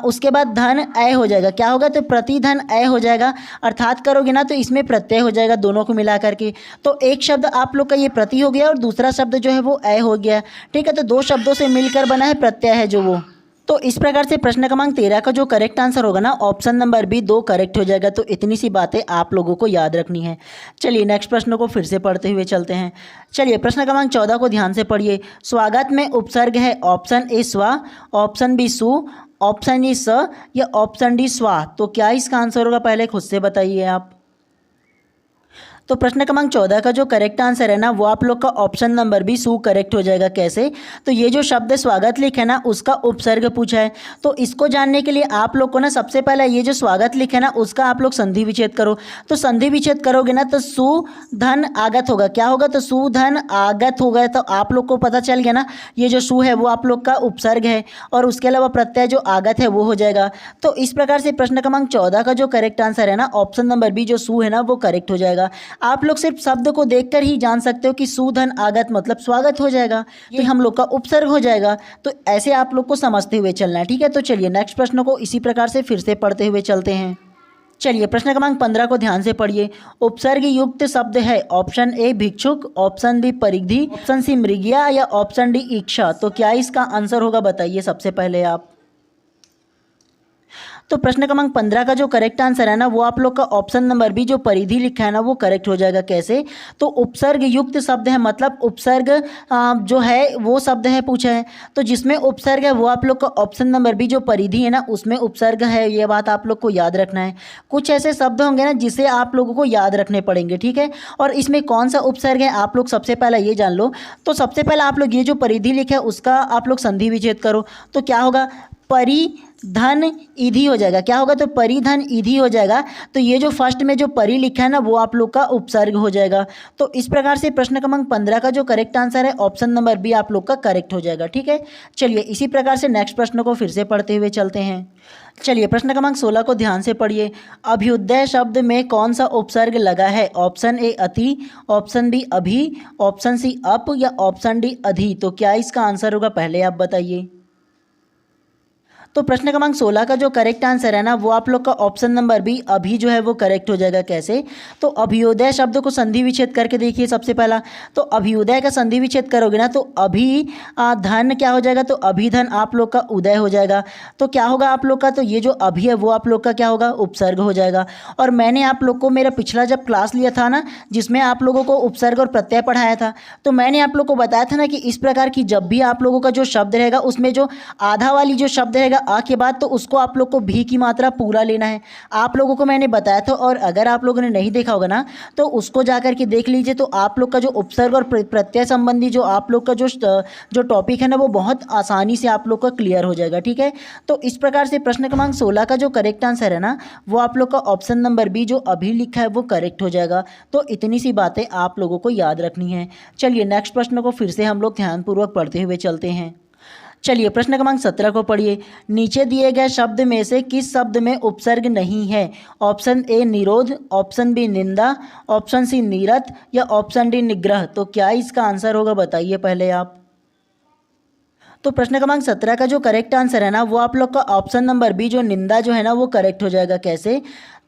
उसके बाद धन अय हो जाएगा। क्या होगा, तो प्रति धन अय हो जाएगा। अर्थात करोगे ना तो इसमें प्रत्यय हो जाएगा दोनों को मिला करके। तो एक शब्द आप लोग का ये प्रति हो गया और दूसरा शब्द जो है वो अय हो गया, ठीक है। तो 2 शब्दों से मिलकर बना है प्रत्यय है जो वो। तो इस प्रकार से प्रश्न क्रमांक 13 का जो करेक्ट आंसर होगा ना ऑप्शन नंबर बी 2 करेक्ट हो जाएगा। तो इतनी सी बातें आप लोगों को याद रखनी है। चलिए नेक्स्ट प्रश्न को फिर से पढ़ते हुए चलते हैं। चलिए प्रश्न क्रमांक 14 को ध्यान से पढ़िए। स्वागत में उपसर्ग है। ऑप्शन ए स्व, ऑप्शन बी सु, ऑप्शन ई स या ऑप्शन डी स्वा। तो क्या इसका आंसर होगा पहले खुद से बताइए आप। तो प्रश्न क्रमांक 14 का जो करेक्ट आंसर है ना वो आप लोग का ऑप्शन नंबर बी सु करेक्ट हो जाएगा। कैसे, तो ये जो शब्द स्वागत लिखा है ना उसका उपसर्ग पूछा है। तो इसको जानने के लिए आप लोग को ना सबसे पहले ये जो स्वागत लिखा है ना उसका आप लोग संधि विच्छेद करो। तो संधि विच्छेद करोगे ना तो सु धन आगत होगा। क्या होगा, तो सु धन आगत होगा। तो आप लोग को पता चल गया ना, ये जो सु है वो आप लोग का उपसर्ग है और उसके अलावा प्रत्यय जो आगत है वो हो जाएगा। तो इस प्रकार से प्रश्न क्रमांक 14 का जो करेक्ट आंसर है ना ऑप्शन नंबर बी जो सु है ना वो करेक्ट हो जाएगा। आप लोग सिर्फ शब्द को देखकर ही जान सकते हो कि सुधन आगत मतलब स्वागत हो जाएगा, ये हम लोग का उपसर्ग हो जाएगा। तो ऐसे आप लोग को समझते हुए चलना है, ठीक है। तो चलिए नेक्स्ट प्रश्न को इसी प्रकार से फिर से पढ़ते हुए चलते हैं। चलिए प्रश्न क्रमांक 15 को ध्यान से पढ़िए। उपसर्ग युक्त शब्द है। ऑप्शन ए भिक्षुक, ऑप्शन बी परिधि, ऑप्शन सी मृगिया या ऑप्शन डी इच्छा। तो क्या इसका आंसर होगा बताइए सबसे पहले आप। तो प्रश्न क्रमांक 15 का जो करेक्ट आंसर है ना वो आप लोग का ऑप्शन नंबर बी जो परिधि लिखा है ना वो करेक्ट हो जाएगा। कैसे, तो उपसर्ग युक्त शब्द है, मतलब उपसर्ग जो है वो शब्द है पूछा है। तो जिसमें उपसर्ग है वो आप लोग का ऑप्शन नंबर बी जो परिधि है ना उसमें उपसर्ग है। ये बात आप लोग को याद रखना है। कुछ ऐसे शब्द होंगे ना जिसे आप लोगों को याद रखने पड़ेंगे, ठीक है। और इसमें कौन सा उपसर्ग है आप लोग सबसे पहले ये जान लो। तो सबसे पहले आप लोग ये जो परिधि लिखा है उसका आप लोग संधि विच्छेद करो। तो क्या होगा, परिधन इधि हो जाएगा। क्या होगा, तो परिधन इधि हो जाएगा। तो ये जो फर्स्ट में जो परि लिखा है ना वो आप लोग का उपसर्ग हो जाएगा। तो इस प्रकार से प्रश्न क्रमांक 15 का जो करेक्ट आंसर है ऑप्शन नंबर बी आप लोग का करेक्ट हो जाएगा, ठीक है। चलिए इसी प्रकार से नेक्स्ट प्रश्न को फिर से पढ़ते हुए चलते हैं। चलिए प्रश्न क्रमांक 16 को ध्यान से पढ़िए। अभ्युदय शब्द में कौन सा उपसर्ग लगा है। ऑप्शन ए अति, ऑप्शन बी अभी, ऑप्शन सी अप या ऑप्शन डी अधि। तो क्या इसका आंसर होगा पहले आप बताइए। तो प्रश्न क्रमांक 16 का जो करेक्ट आंसर है ना वो आप लोग का ऑप्शन नंबर बी अभी जो है वो करेक्ट हो जाएगा। कैसे, तो अभ्युदय शब्द को संधि विच्छेद करके देखिए सबसे पहला। तो अभ्युदय का संधि विच्छेद करोगे ना तो अभी धन क्या हो जाएगा, तो अभिधन आप लोग का उदय हो जाएगा। तो क्या होगा आप लोग का, तो ये जो अभी है वो आप लोग का क्या होगा, उपसर्ग हो जाएगा। और मैंने आप लोग को मेरा पिछला जब क्लास लिया था ना जिसमें आप लोगों को उपसर्ग और प्रत्यय पढ़ाया था, तो मैंने आप लोग को बताया था ना कि इस प्रकार की जब भी आप लोगों का जो शब्द रहेगा उसमें जो आधा वाली जो शब्द रहेगा अ के बाद, तो उसको आप लोग को भी की मात्रा पूरा लेना है। आप लोगों को मैंने बताया था, और अगर आप लोगों ने नहीं देखा होगा ना तो उसको जा कर के देख लीजिए। तो आप लोग का जो उपसर्ग और प्रत्यय संबंधी जो आप लोग का जो टॉपिक है ना, वो बहुत आसानी से आप लोग का क्लियर हो जाएगा। ठीक है, तो इस प्रकार से प्रश्न क्रमांक 16 का जो करेक्ट आंसर है ना, वो आप लोग का ऑप्शन नंबर बी जो अभी लिखा है वो करेक्ट हो जाएगा। तो इतनी सी बातें आप लोगों को याद रखनी है। चलिए नेक्स्ट प्रश्न को फिर से हम लोग ध्यानपूर्वक पढ़ते हुए चलते हैं। चलिए प्रश्न क्रमांक 17 को पढ़िए। नीचे दिए गए शब्द में से किस शब्द में उपसर्ग नहीं है? ऑप्शन ए निरोध, ऑप्शन बी निंदा, ऑप्शन सी नीरत या ऑप्शन डी निग्रह। तो क्या इसका आंसर होगा, बताइए पहले आप। तो प्रश्न क्रमांक 17 का जो करेक्ट आंसर है ना, वो आप लोग का ऑप्शन नंबर बी जो निंदा जो है ना, वो करेक्ट हो जाएगा। कैसे?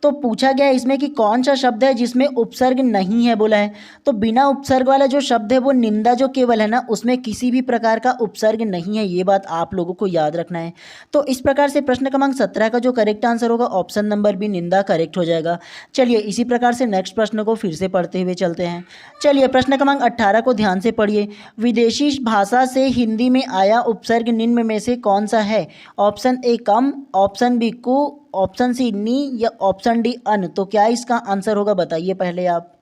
तो पूछा गया है इसमें कि कौन सा शब्द है जिसमें उपसर्ग नहीं है बोला है। तो बिना उपसर्ग वाला जो शब्द है वो निंदा जो केवल है ना, उसमें किसी भी प्रकार का उपसर्ग नहीं है। ये बात आप लोगों को याद रखना है। तो इस प्रकार से प्रश्न क्रमांक 17 का जो करेक्ट आंसर होगा ऑप्शन नंबर बी निंदा करेक्ट हो जाएगा। चलिए इसी प्रकार से नेक्स्ट प्रश्न को फिर से पढ़ते हुए चलते हैं। चलिए प्रश्न क्रमांक 18 को ध्यान से पढ़िए। विदेशी भाषा से हिंदी में आया उपसर्ग निम्न में से कौन सा है? ऑप्शन ए कम, ऑप्शन बी कु, ऑप्शन सी नी या ऑप्शन डी अन। तो क्या इसका आंसर होगा, बताइए पहले आप।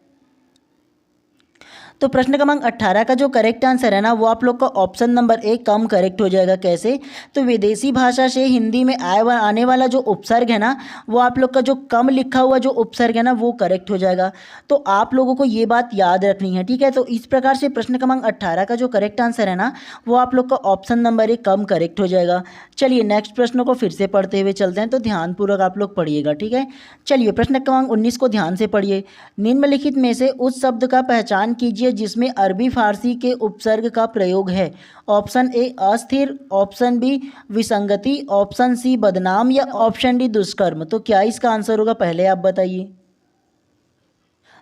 तो प्रश्न क्रमांक 18 का जो करेक्ट आंसर है ना, वो आप लोग का option number A come correct हो जाएगा। कैसे? तो विदेशी भाषा से हिंदी में आने वाला जो उपसर्ग है ना, वो आप लोग का जो कम लिखा हुआ जो उपसर्ग है ना, वो करेक्ट हो जाएगा। तो आप लोगों को ये बात याद रखनी है। ठीक है, तो इस प्रकार से प्रश्न क्रमांक 18 का जो करेक्ट आंसर है ना, वो आप लोग का option number A come correct हो जाएगा। चलिए नेक्स्ट प्रश्न को फिर से पढ़ते हुए चलते हैं, तो ध्यानपूर्वक आप लोग पढ़िएगा। ठीक है, चलिए प्रश्न क्रमांक 19 को ध्यान से पढ़िए। निम्नलिखित में से उस शब्द का पहचान कीजिए जिसमें अरबी फारसी के उपसर्ग का प्रयोग है। ऑप्शन ए अस्थिर, ऑप्शन बी विसंगति, ऑप्शन सी बदनाम या ऑप्शन डी दुष्कर्म। तो क्या इसका आंसर होगा, पहले आप बताइए।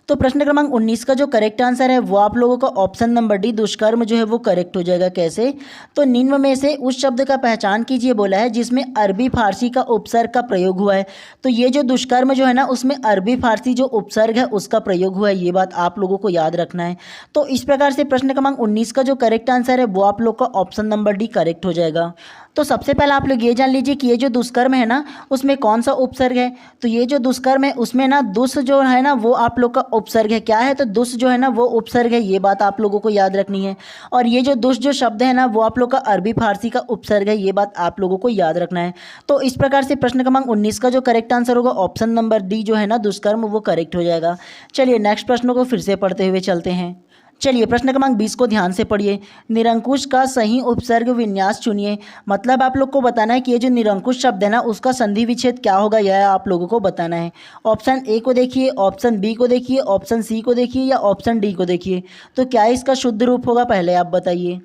तो प्रश्न क्रमांक 19 का जो करेक्ट आंसर है वो आप लोगों का ऑप्शन नंबर डी दुष्कर्म जो है वो करेक्ट हो जाएगा। कैसे? तो निम्न में से उस शब्द का पहचान कीजिए बोला है जिसमें अरबी फारसी का उपसर्ग का प्रयोग हुआ है। तो ये जो दुष्कर्म जो है ना, उसमें अरबी फारसी जो उपसर्ग है उसका प्रयोग हुआ है। ये बात आप लोगों को याद रखना है। तो इस प्रकार से प्रश्न क्रमांक 19 का जो करेक्ट आंसर है वो आप लोग का ऑप्शन नंबर डी करेक्ट हो जाएगा। तो सबसे पहले आप लोग ये जान लीजिए कि ये जो दुष्कर्म है ना, उसमें कौन सा उपसर्ग है। तो ये जो दुष्कर्म है उसमें ना दुष् जो है ना, वो आप लोग का उपसर्ग है। क्या है? तो दुष् जो है ना, वो उपसर्ग है। ये बात आप लोगों को याद रखनी है। और ये जो दुष् जो शब्द है ना, वो आप लोग का अरबी फारसी का उपसर्ग है। ये बात आप लोगों को याद रखना है। तो इस प्रकार से प्रश्न क्रमांक 19 का जो करेक्ट आंसर होगा ऑप्शन नंबर डी जो है ना दुष्कर्म, वो करेक्ट हो जाएगा। चलिए नेक्स्ट प्रश्न को फिर से पढ़ते हुए चलते हैं। चलिए प्रश्न क्रमांक 20 को ध्यान से पढ़िए। निरंकुश का सही उपसर्ग विन्यास चुनिए। मतलब आप लोग को बताना है कि ये जो निरंकुश शब्द है ना, उसका संधि विच्छेद क्या होगा, यह आप लोगों को बताना है। ऑप्शन ए को देखिए, ऑप्शन बी को देखिए, ऑप्शन सी को देखिए या ऑप्शन डी को देखिए। तो क्या इसका शुद्ध रूप होगा, पहले आप बताइए।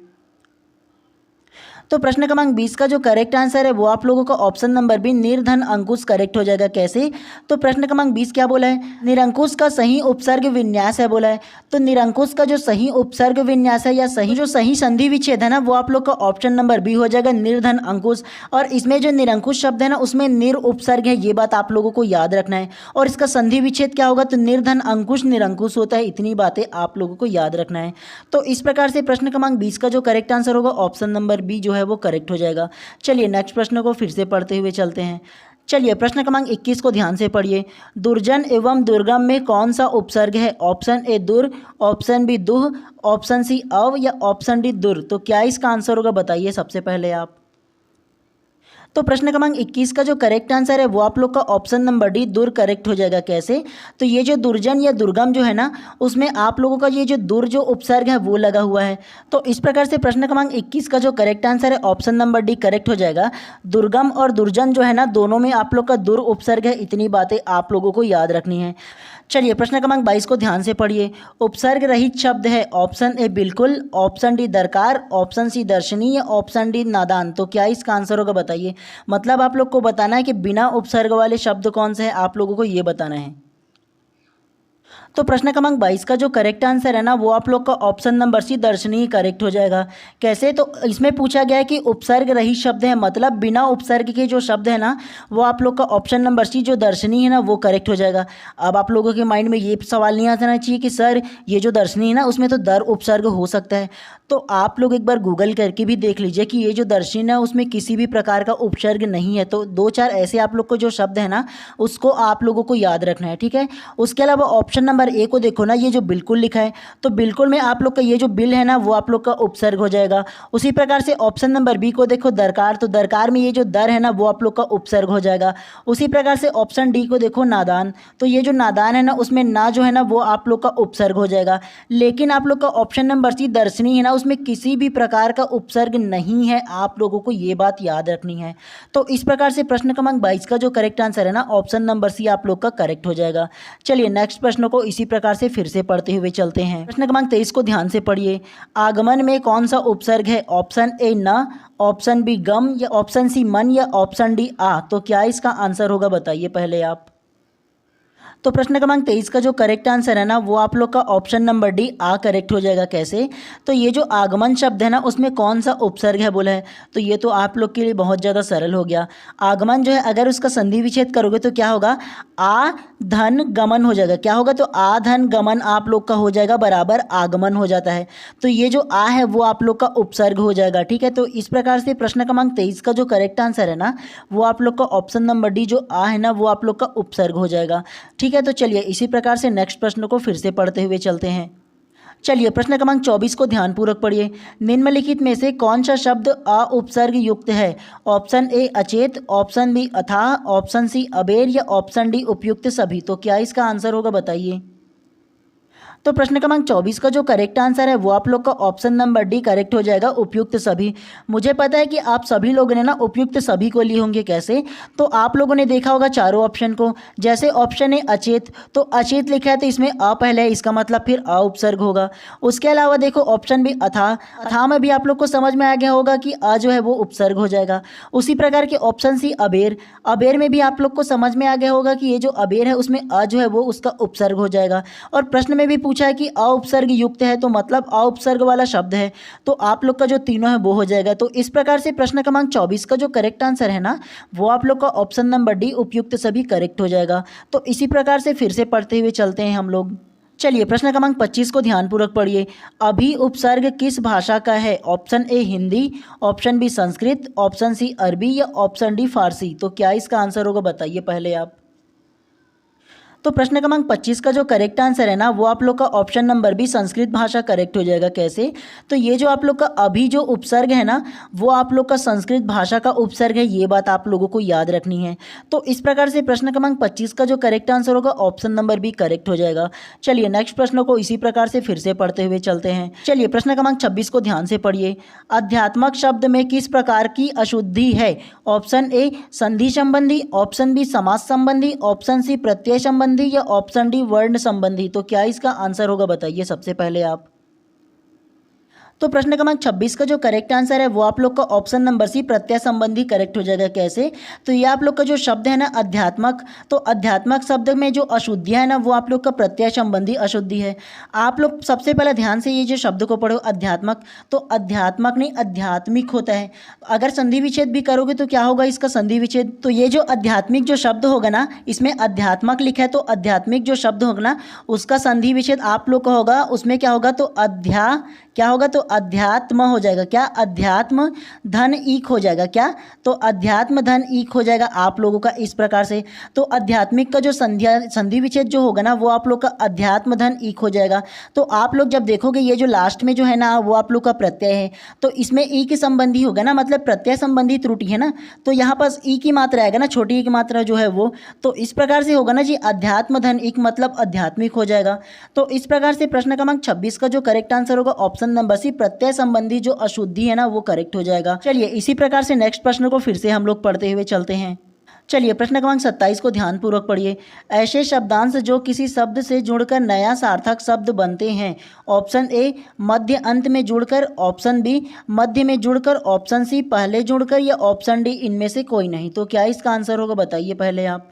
तो प्रश्न क्रमांक 20 का जो करेक्ट आंसर है वो आप लोगों का ऑप्शन नंबर बी निर्धन अंकुश करेक्ट हो जाएगा। कैसे? तो प्रश्न क्रमांक 20 क्या बोला है? निरंकुश का सही उपसर्ग विन्यास है बोला है। तो निरंकुश का जो सही उपसर्ग विन्यास है या सही संधि विच्छेद है ना, वो आप लोग का ऑप्शन नंबर बी हो जाएगा निर्धन अंकुश। और इसमें जो निरंकुश शब्द है ना, उसमें निर उपसर्ग है। ये बात आप लोगों को याद रखना है। और इसका संधि विच्छेद क्या होगा? तो निर्धन अंकुश निरंकुश होता है। इतनी बातें आप लोगों को याद रखना है। तो इस प्रकार से प्रश्न क्रमांक 20 का जो करेक्ट आंसर होगा ऑप्शन नंबर बी जो है वो करेक्ट हो जाएगा। चलिए नेक्स्ट प्रश्न को फिर से पढ़ते हुए चलते हैं। चलिए प्रश्न क्रमांक 21 को ध्यान से पढ़िए। दुर्जन एवं दुर्गम में कौन सा उपसर्ग है? ऑप्शन ए दुर, ऑप्शन बी दुह, ऑप्शन सी अव या ऑप्शन डी दुर। तो क्या इसका आंसर होगा, बताइए सबसे पहले आप। तो प्रश्न क्रमांक 21 का जो करेक्ट आंसर है वो आप लोग का ऑप्शन नंबर डी दुर करेक्ट हो जाएगा। कैसे? तो ये जो दुर्जन या दुर्गम जो है ना, उसमें आप लोगों का ये जो दुर जो उपसर्ग है वो लगा हुआ है। तो इस प्रकार से प्रश्न क्रमांक 21 का जो करेक्ट आंसर है ऑप्शन नंबर डी करेक्ट हो जाएगा। दुर्गम और दुर्जन जो है ना, दोनों में आप लोग का दुर उपसर्ग है। इतनी बातें आप लोगों को याद रखनी है। चलिए प्रश्न क्रमांक 22 को ध्यान से पढ़िए। उपसर्ग रहित शब्द है। ऑप्शन ए बिल्कुल, ऑप्शन डी दरकार, ऑप्शन सी दर्शनीय, ऑप्शन डी नादान। तो क्या इसका आंसर होगा, बताइए। मतलब आप लोग को बताना है कि बिना उपसर्ग वाले शब्द कौन से हैं, आप लोगों को ये बताना है। तो प्रश्न क्रमांक 22 का जो करेक्ट आंसर है ना वो आप लोग का ऑप्शन नंबर सी दर्शनीय करेक्ट हो जाएगा। कैसे? तो इसमें पूछा गया है कि उपसर्ग रहित शब्द है, मतलब बिना उपसर्ग के जो शब्द है ना वो आप लोग का ऑप्शन नंबर सी जो दर्शनीय है ना वो करेक्ट हो जाएगा। अब आप लोगों के माइंड में ये सवाल नहीं आना चाहिए कि सर ये जो दर्शनीय है ना उसमें तो दर उपसर्ग हो सकता है। तो आप लोग एक बार गूगल करके भी देख लीजिए कि ये जो दर्शनीय है उसमें किसी भी प्रकार का उपसर्ग नहीं है। तो दो चार ऐसे आप लोग को जो शब्द है ना उसको आप लोगों को याद रखना है, ठीक है। उसके अलावा ऑप्शन नंबर ए को देखो ना, ये जो बिल्कुल लिखा है तो बिल्कुल में आप लोग का ये जो बिल है ना वो आप लोग का उपसर्ग हो जाएगा। उसी प्रकार से ऑप्शन नंबर बी को देखो दरकार, तो दरकार में ये जो दर है ना वो आप लोग का उपसर्ग हो जाएगा। उसी प्रकार से ऑप्शन डी को देखो नादान, तो ये जो नादान है ना उसमें ना जो है ना वो आप लोग का उपसर्ग हो जाएगा। लेकिन आप लोग का ऑप्शन नंबर सी दर्शनी है ना उसमें किसी भी प्रकार का उपसर्ग नहीं है, आप लोगों को ये बात याद रखनी है। तो इस प्रकार से प्रश्न क्रमांक 22 का जो करेक्ट आंसर है ना ऑप्शन नंबर सी आप लोग का करेक्ट हो जाएगा। चलिए नेक्स्ट प्रश्न को इसी प्रकार से फिर से पढ़ते हुए चलते हैं। प्रश्न क्रमांक 23 को ध्यान से पढ़िए। आगमन में कौन सा उपसर्ग है? ऑप्शन ए न, ऑप्शन बी गम, या ऑप्शन सी मन, या ऑप्शन डी आ। तो क्या इसका आंसर होगा बताइए पहले आप। तो प्रश्न क्रमांक 23 का जो करेक्ट आंसर है ना वो आप लोग का ऑप्शन नंबर डी आ करेक्ट हो जाएगा। कैसे? तो ये जो आगमन शब्द है ना उसमें कौन सा उपसर्ग है बोला है, तो ये तो आप लोग के लिए बहुत ज़्यादा सरल हो गया। आगमन जो है अगर उसका संधि विच्छेद करोगे तो क्या होगा? आ धन गमन हो जाएगा। क्या होगा? तो आ धन गमन आप लोग का हो जाएगा बराबर आगमन हो जाता है। तो ये जो आ है वो आप लोग का उपसर्ग हो जाएगा, ठीक है। तो इस प्रकार से प्रश्न क्रमांक 23 का जो करेक्ट आंसर है ना वो आप लोग का ऑप्शन नंबर डी जो आ है ना वो आप लोग का उपसर्ग हो जाएगा, ठीक है। तो चलिए इसी प्रकार से नेक्स्ट प्रश्न को फिर से पढ़ते हुए चलते हैं। चलिए प्रश्न क्रमांक 24 को ध्यानपूर्वक पढ़िए। निम्नलिखित में से कौन सा शब्द अ उपसर्ग युक्त है? ऑप्शन ए अचेत, ऑप्शन बी अथाह, ऑप्शन सी अबेर, या ऑप्शन डी उपयुक्त सभी। तो क्या इसका आंसर होगा बताइए। तो प्रश्न क्रमांक 24 का जो करेक्ट आंसर है वो आप लोग का ऑप्शन नंबर डी करेक्ट हो जाएगा, उपयुक्त सभी। मुझे पता है कि आप सभी लोगों ने ना उपयुक्त सभी को लिए होंगे। कैसे? तो आप लोगों ने देखा होगा चारों ऑप्शन को। जैसे ऑप्शन है अचेत, तो अचेत लिखा है तो इसमें अ पहले है, इसका मतलब फिर अ उपसर्ग होगा। उसके अलावा देखो ऑप्शन भी अथाह, अथाह में भी आप लोग को समझ में आ गया होगा कि अ जो है वो उपसर्ग हो जाएगा। उसी प्रकार के ऑप्शन सी अबेर, अबेर में भी आप लोग को समझ में आ गया होगा कि ये जो अबेर है उसमें अ जो है वो उसका उपसर्ग हो जाएगा। और प्रश्न में भी पूछा है कि अ उपसर्ग युक्त है, तो मतलब अ उपसर्ग वाला शब्द है, तो आप लोग का जो तीनों है वो हो जाएगा। तो इस प्रकार से प्रश्न क्रमांक 24 का जो करेक्ट आंसर है ना वो आप लोग का ऑप्शन नंबर डी उपयुक्त सभी करेक्ट हो जाएगा। तो इसी प्रकार से फिर से पढ़ते हुए चलते हैं हम लोग। चलिए प्रश्न क्रमांक 25 को ध्यानपूर्वक पढ़िए। अभी उपसर्ग किस भाषा का है? Option A Hindi, option B Sanskrit, option C अरबी, या ऑप्शन डी फारसी। तो क्या इसका आंसर होगा बताइए पहले आप। तो प्रश्न क्रमांक 25 का जो करेक्ट आंसर है ना वो आप लोग का ऑप्शन नंबर बी संस्कृत भाषा करेक्ट हो जाएगा। कैसे? तो ये जो आप लोग का अभी जो उपसर्ग है ना वो आप लोग का संस्कृत भाषा का उपसर्ग है, ये बात आप लोगों को याद रखनी है। तो इस प्रकार से प्रश्न क्रमांक 25 का जो करेक्ट आंसर होगा ऑप्शन नंबर बी करेक्ट हो जाएगा। चलिए नेक्स्ट प्रश्न को इसी प्रकार से फिर से पढ़ते हुए चलते हैं। चलिए प्रश्न क्रमांक 26 को ध्यान से पढ़िए। अध्यात्मक शब्द में किस प्रकार की अशुद्धि है? ऑप्शन ए संधि संबंधी, ऑप्शन बी समास संबंधी, ऑप्शन सी प्रत्यय संबंधी, या ऑप्शन डी वर्ण संबंधी। तो क्या इसका आंसर होगा बताइए सबसे पहले आप। तो प्रश्न क्रमांक 26 का जो करेक्ट आंसर है वो आप लोग का ऑप्शन नंबर सी प्रत्यय संबंधी करेक्ट हो जाएगा। कैसे? तो ये आप लोग का जो शब्द है ना अध्यात्मक, तो अध्यात्मक शब्द में जो अशुद्धियाँ है ना वो आप लोग का प्रत्यय संबंधी अशुद्धि है। आप लोग सबसे पहले ध्यान से ये जो शब्द को पढ़ो अध्यात्मक, तो अध्यात्मक नहीं आध्यात्मिक होता है। अगर संधि विच्छेद भी करोगे तो क्या होगा इसका संधि विच्छेद? तो ये जो आध्यात्मिक जो शब्द होगा ना इसमें अध्यात्मक लिखा है, तो आध्यात्मिक जो शब्द होगा ना उसका संधि विच्छेद आप लोग का होगा, उसमें क्या होगा? तो क्या होगा? तो अध्यात्म हो जाएगा। क्या? अध्यात्म धन ईक हो जाएगा। क्या? तो अध्यात्म धन ईक हो जाएगा आप लोगों का इस प्रकार से। तो आध्यात्मिक का जो संधि विच्छेद जो होगा ना वो आप लोग का अध्यात्म धन ईक हो जाएगा। तो आप लोग जब देखोगे ये जो लास्ट में जो है ना वो आप लोग का प्रत्यय है, तो इसमें ई के संबंधी होगा ना, मतलब प्रत्यय संबंधी त्रुटि है ना, तो यहाँ पास ई की मात्रा आएगा ना, छोटी ई की मात्रा जो है वो, तो इस प्रकार से होगा ना जी अध्यात्म धन ईक मतलब आध्यात्मिक हो जाएगा। तो इस प्रकार से प्रश्न क्रमांक 26 का जो करेक्ट आंसर होगा ऑप्शन नंबर सी प्रत्यय संबंधी जो अशुद्धि है ना वो करेक्ट हो जाएगा। चलिए इसी प्रकार से नेक्स्ट प्रश्न को फिर से हम लोग पढ़ते हुए चलते हैं। चलिए प्रश्न क्रमांक 27 को ध्यानपूर्वक पढ़िए। ऐसे शब्दांश जो किसी शब्द से जुड़कर नया सार्थक शब्द बनते हैं। ऑप्शन ए मध्य अंत में जुड़कर, ऑप्शन बी मध्य में जुड़कर, ऑप्शन सी पहले जुड़कर, या ऑप्शन डी इनमें से कोई नहीं। तो क्या इसका आंसर होगा बताइए पहले आप।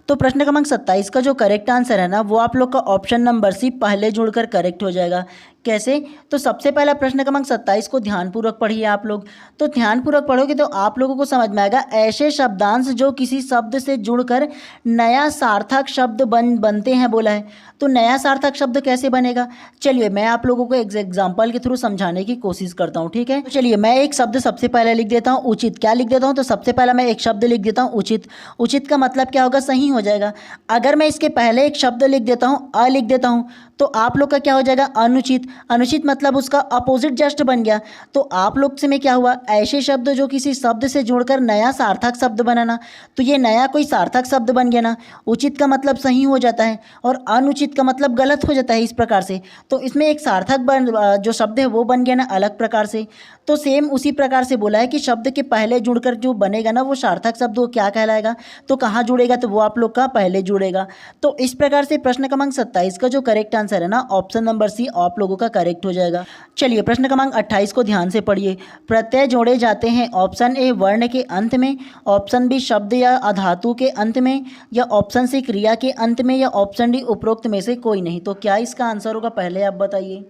तो प्रश्न क्रमांक 27 का जो करेक्ट आंसर है ना वो आप लोग का ऑप्शन नंबर सी पहले जुड़कर करेक्ट हो जाएगा। कैसे? तो सबसे पहला प्रश्न क्रमांक 27 को ध्यानपूर्वक पढ़िए आप लोग। तो ध्यानपूर्वक पढ़ोगे तो आप लोगों को समझ में आएगा, ऐसे शब्दांश जो किसी शब्द से जुड़कर नया सार्थक शब्द बनते हैं बोला है। तो नया सार्थक शब्द कैसे बनेगा, चलिए मैं आप लोगों को एक एग्जाम्पल के थ्रू समझाने की कोशिश करता हूँ, ठीक है। तो चलिए मैं एक शब्द सबसे पहले लिख देता हूँ उचित। क्या लिख देता हूँ? तो सबसे पहला मैं एक शब्द लिख देता हूँ उचित। उचित का मतलब क्या होगा? सही हो जाएगा। अगर मैं इसके पहले एक शब्द लिख देता हूँ अ लिख देता हूँ तो आप लोग का क्या हो जाएगा? अनुचित। अनुचित मतलब उसका अपोजिट जस्ट बन गया। तो आप लोग से में क्या हुआ? ऐसे शब्द जो किसी शब्द से जोड़कर नया सार्थक शब्द बनाना, तो ये नया कोई सार्थक शब्द बन गया ना। उचित का मतलब सही हो जाता है और अनुचित का मतलब गलत हो जाता है इस प्रकार से। तो इसमें एक सार्थक जो शब्द है वो बन गया ना अलग प्रकार से। तो सेम उसी प्रकार से बोला है कि शब्द के पहले जुड़कर जो बनेगा ना वो सार्थक शब्द वो क्या कहलाएगा, तो कहाँ जुड़ेगा? तो वो आप लोग का पहले जुड़ेगा। तो इस प्रकार से प्रश्न क्रमांक 27 का जो करेक्ट आंसर है ना ऑप्शन नंबर सी आप लोगों का करेक्ट हो जाएगा। चलिए प्रश्न क्रमांक 28 को ध्यान से पढ़िए। प्रत्यय जोड़े जाते हैं ऑप्शन ए वर्ण के अंत में, ऑप्शन बी शब्द या अधातु के अंत में, या ऑप्शन सी क्रिया के अंत में, या ऑप्शन डी उपरोक्त में से कोई नहीं। तो क्या इसका आंसर होगा पहले आप बताइए।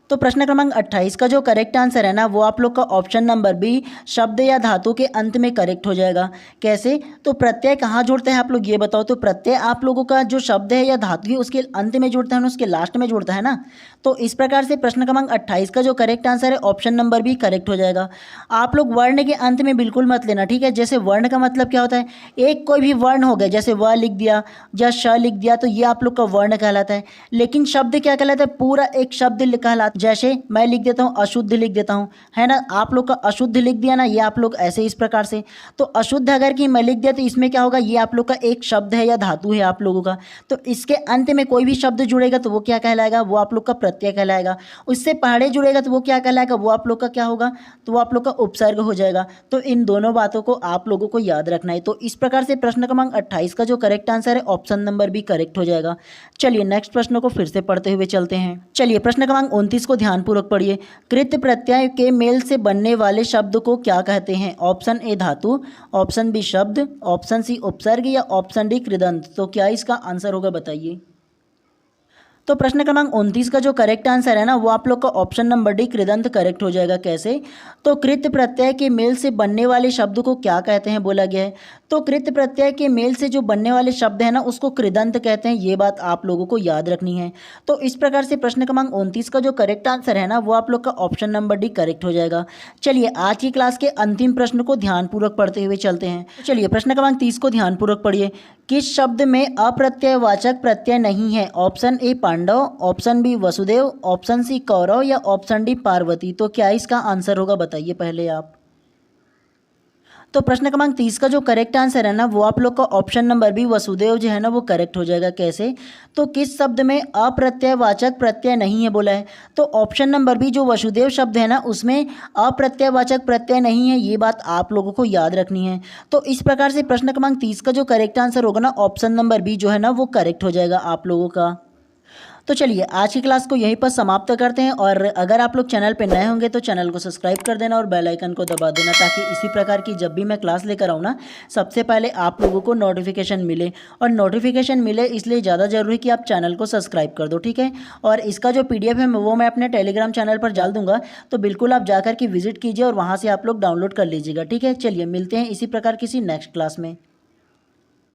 तो प्रश्न क्रमांक 28 का जो करेक्ट आंसर है ना वो आप लोग का ऑप्शन नंबर बी शब्द या धातु के अंत में करेक्ट हो जाएगा। कैसे? तो प्रत्यय कहाँ जुड़ते हैं आप लोग ये बताओ। तो प्रत्यय आप लोगों का जो शब्द है या धातु है उसके अंत में जुड़ता है ना, उसके लास्ट में जुड़ता है ना। तो इस प्रकार से प्रश्न क्रमांक 28 का जो करेक्ट आंसर है ऑप्शन नंबर बी करेक्ट हो जाएगा। आप लोग वर्ण के अंत में बिल्कुल मत लेना, ठीक है। जैसे वर्ण का मतलब क्या होता है, एक कोई भी वर्ण हो गया, जैसे व लिख दिया या श लिख दिया तो ये आप लोग का वर्ण कहलाता है। लेकिन शब्द क्या कहलाता है? पूरा एक शब्द कहलाता है। जैसे मैं लिख देता हूँ अशुद्ध लिख देता हूँ, है ना। आप लोग का अशुद्ध लिख दिया ना, ये आप लोग ऐसे इस प्रकार से। तो अशुद्ध अगर कि मैं लिख दिया तो इसमें क्या होगा, ये आप लोग का एक शब्द है या धातु है आप लोगों का। तो इसके अंत में कोई भी शब्द जुड़ेगा तो वो क्या कहलाएगा? वो आप लोग का प्रत्यय कहलाएगा। उससे पहले जुड़ेगा तो वो क्या कहलाएगा? वो आप लोग का क्या होगा? तो वो आप लोग का उपसर्ग हो जाएगा। तो इन दोनों बातों को आप लोगों को याद रखना है। तो इस प्रकार से प्रश्न क्रमांक 28 का जो करेक्ट आंसर है ऑप्शन नंबर बी करेक्ट हो जाएगा। चलिए नेक्स्ट प्रश्न को फिर से पढ़ते हुए चलते हैं। चलिए प्रश्न क्रमांक 29 को ध्यानपूर्वक पढ़िए। कृत प्रत्यय के मेल से बनने वाले शब्द को क्या कहते हैं? ऑप्शन ए धातु, ऑप्शन बी शब्द, ऑप्शन सी उपसर्ग, या ऑप्शन डी कृदंत। तो क्या इसका आंसर होगा बताइए। तो प्रश्न क्रमांक 29 का जो करेक्ट आंसर है ना वो आप लोग का ऑप्शन नंबर डी कृदंत करेक्ट हो जाएगा। कैसे? तो कृत प्रत्यय के मेल से बनने वाले शब्द को क्या कहते हैं बोला गया है। तो कृत प्रत्यय के मेल से जो बनने वाले शब्द है ना उसको कृदंत कहते हैं, ये बात आप लोगों को याद रखनी है। तो इस प्रकार से प्रश्न क्रमांक 29 का जो करेक्ट आंसर है ना वो आप लोग का ऑप्शन नंबर डी करेक्ट हो जाएगा। चलिए आज की क्लास के अंतिम प्रश्न को ध्यानपूर्वक पढ़ते हुए चलते हैं। चलिए प्रश्न क्रमांक 30 को ध्यानपूर्वक पढ़िए। किस शब्द में अप्रत्ययवाचक प्रत्यय नहीं है? Option A Pandav, option B Vasudev, option C Kaurav, या ऑप्शन डी पार्वती। तो क्या इसका आंसर होगा बताइए पहले आप। तो प्रश्न क्रमांक 30 का जो करेक्ट आंसर है ना वो आप लोग का ऑप्शन नंबर बी वसुदेव जो है ना वो करेक्ट हो जाएगा। कैसे? तो किस शब्द में अप्रत्ययवाचक प्रत्यय नहीं है बोला है। तो ऑप्शन नंबर बी जो वसुदेव शब्द है ना उसमें अप्रत्ययवाचक प्रत्यय नहीं है, ये बात आप लोगों को याद रखनी है। तो इस प्रकार से प्रश्न क्रमांक 30 का जो करेक्ट आंसर होगा ना ऑप्शन नंबर बी जो है ना वो करेक्ट हो जाएगा आप लोगों का। तो चलिए आज की क्लास को यहीं पर समाप्त करते हैं, और अगर आप लोग चैनल पर नए होंगे तो चैनल को सब्सक्राइब कर देना और बेल आइकन को दबा देना, ताकि इसी प्रकार की जब भी मैं क्लास लेकर आऊँ ना सबसे पहले आप लोगों को नोटिफिकेशन मिले। और नोटिफिकेशन मिले इसलिए ज़्यादा जरूरी कि आप चैनल को सब्सक्राइब कर दो, ठीक है। और इसका जो PDF है वो मैं अपने टेलीग्राम चैनल पर डाल दूंगा, तो बिल्कुल आप जाकर के विजिट कीजिए और वहाँ से आप लोग डाउनलोड कर लीजिएगा, ठीक है। चलिए मिलते हैं इसी प्रकार किसी नेक्स्ट क्लास में।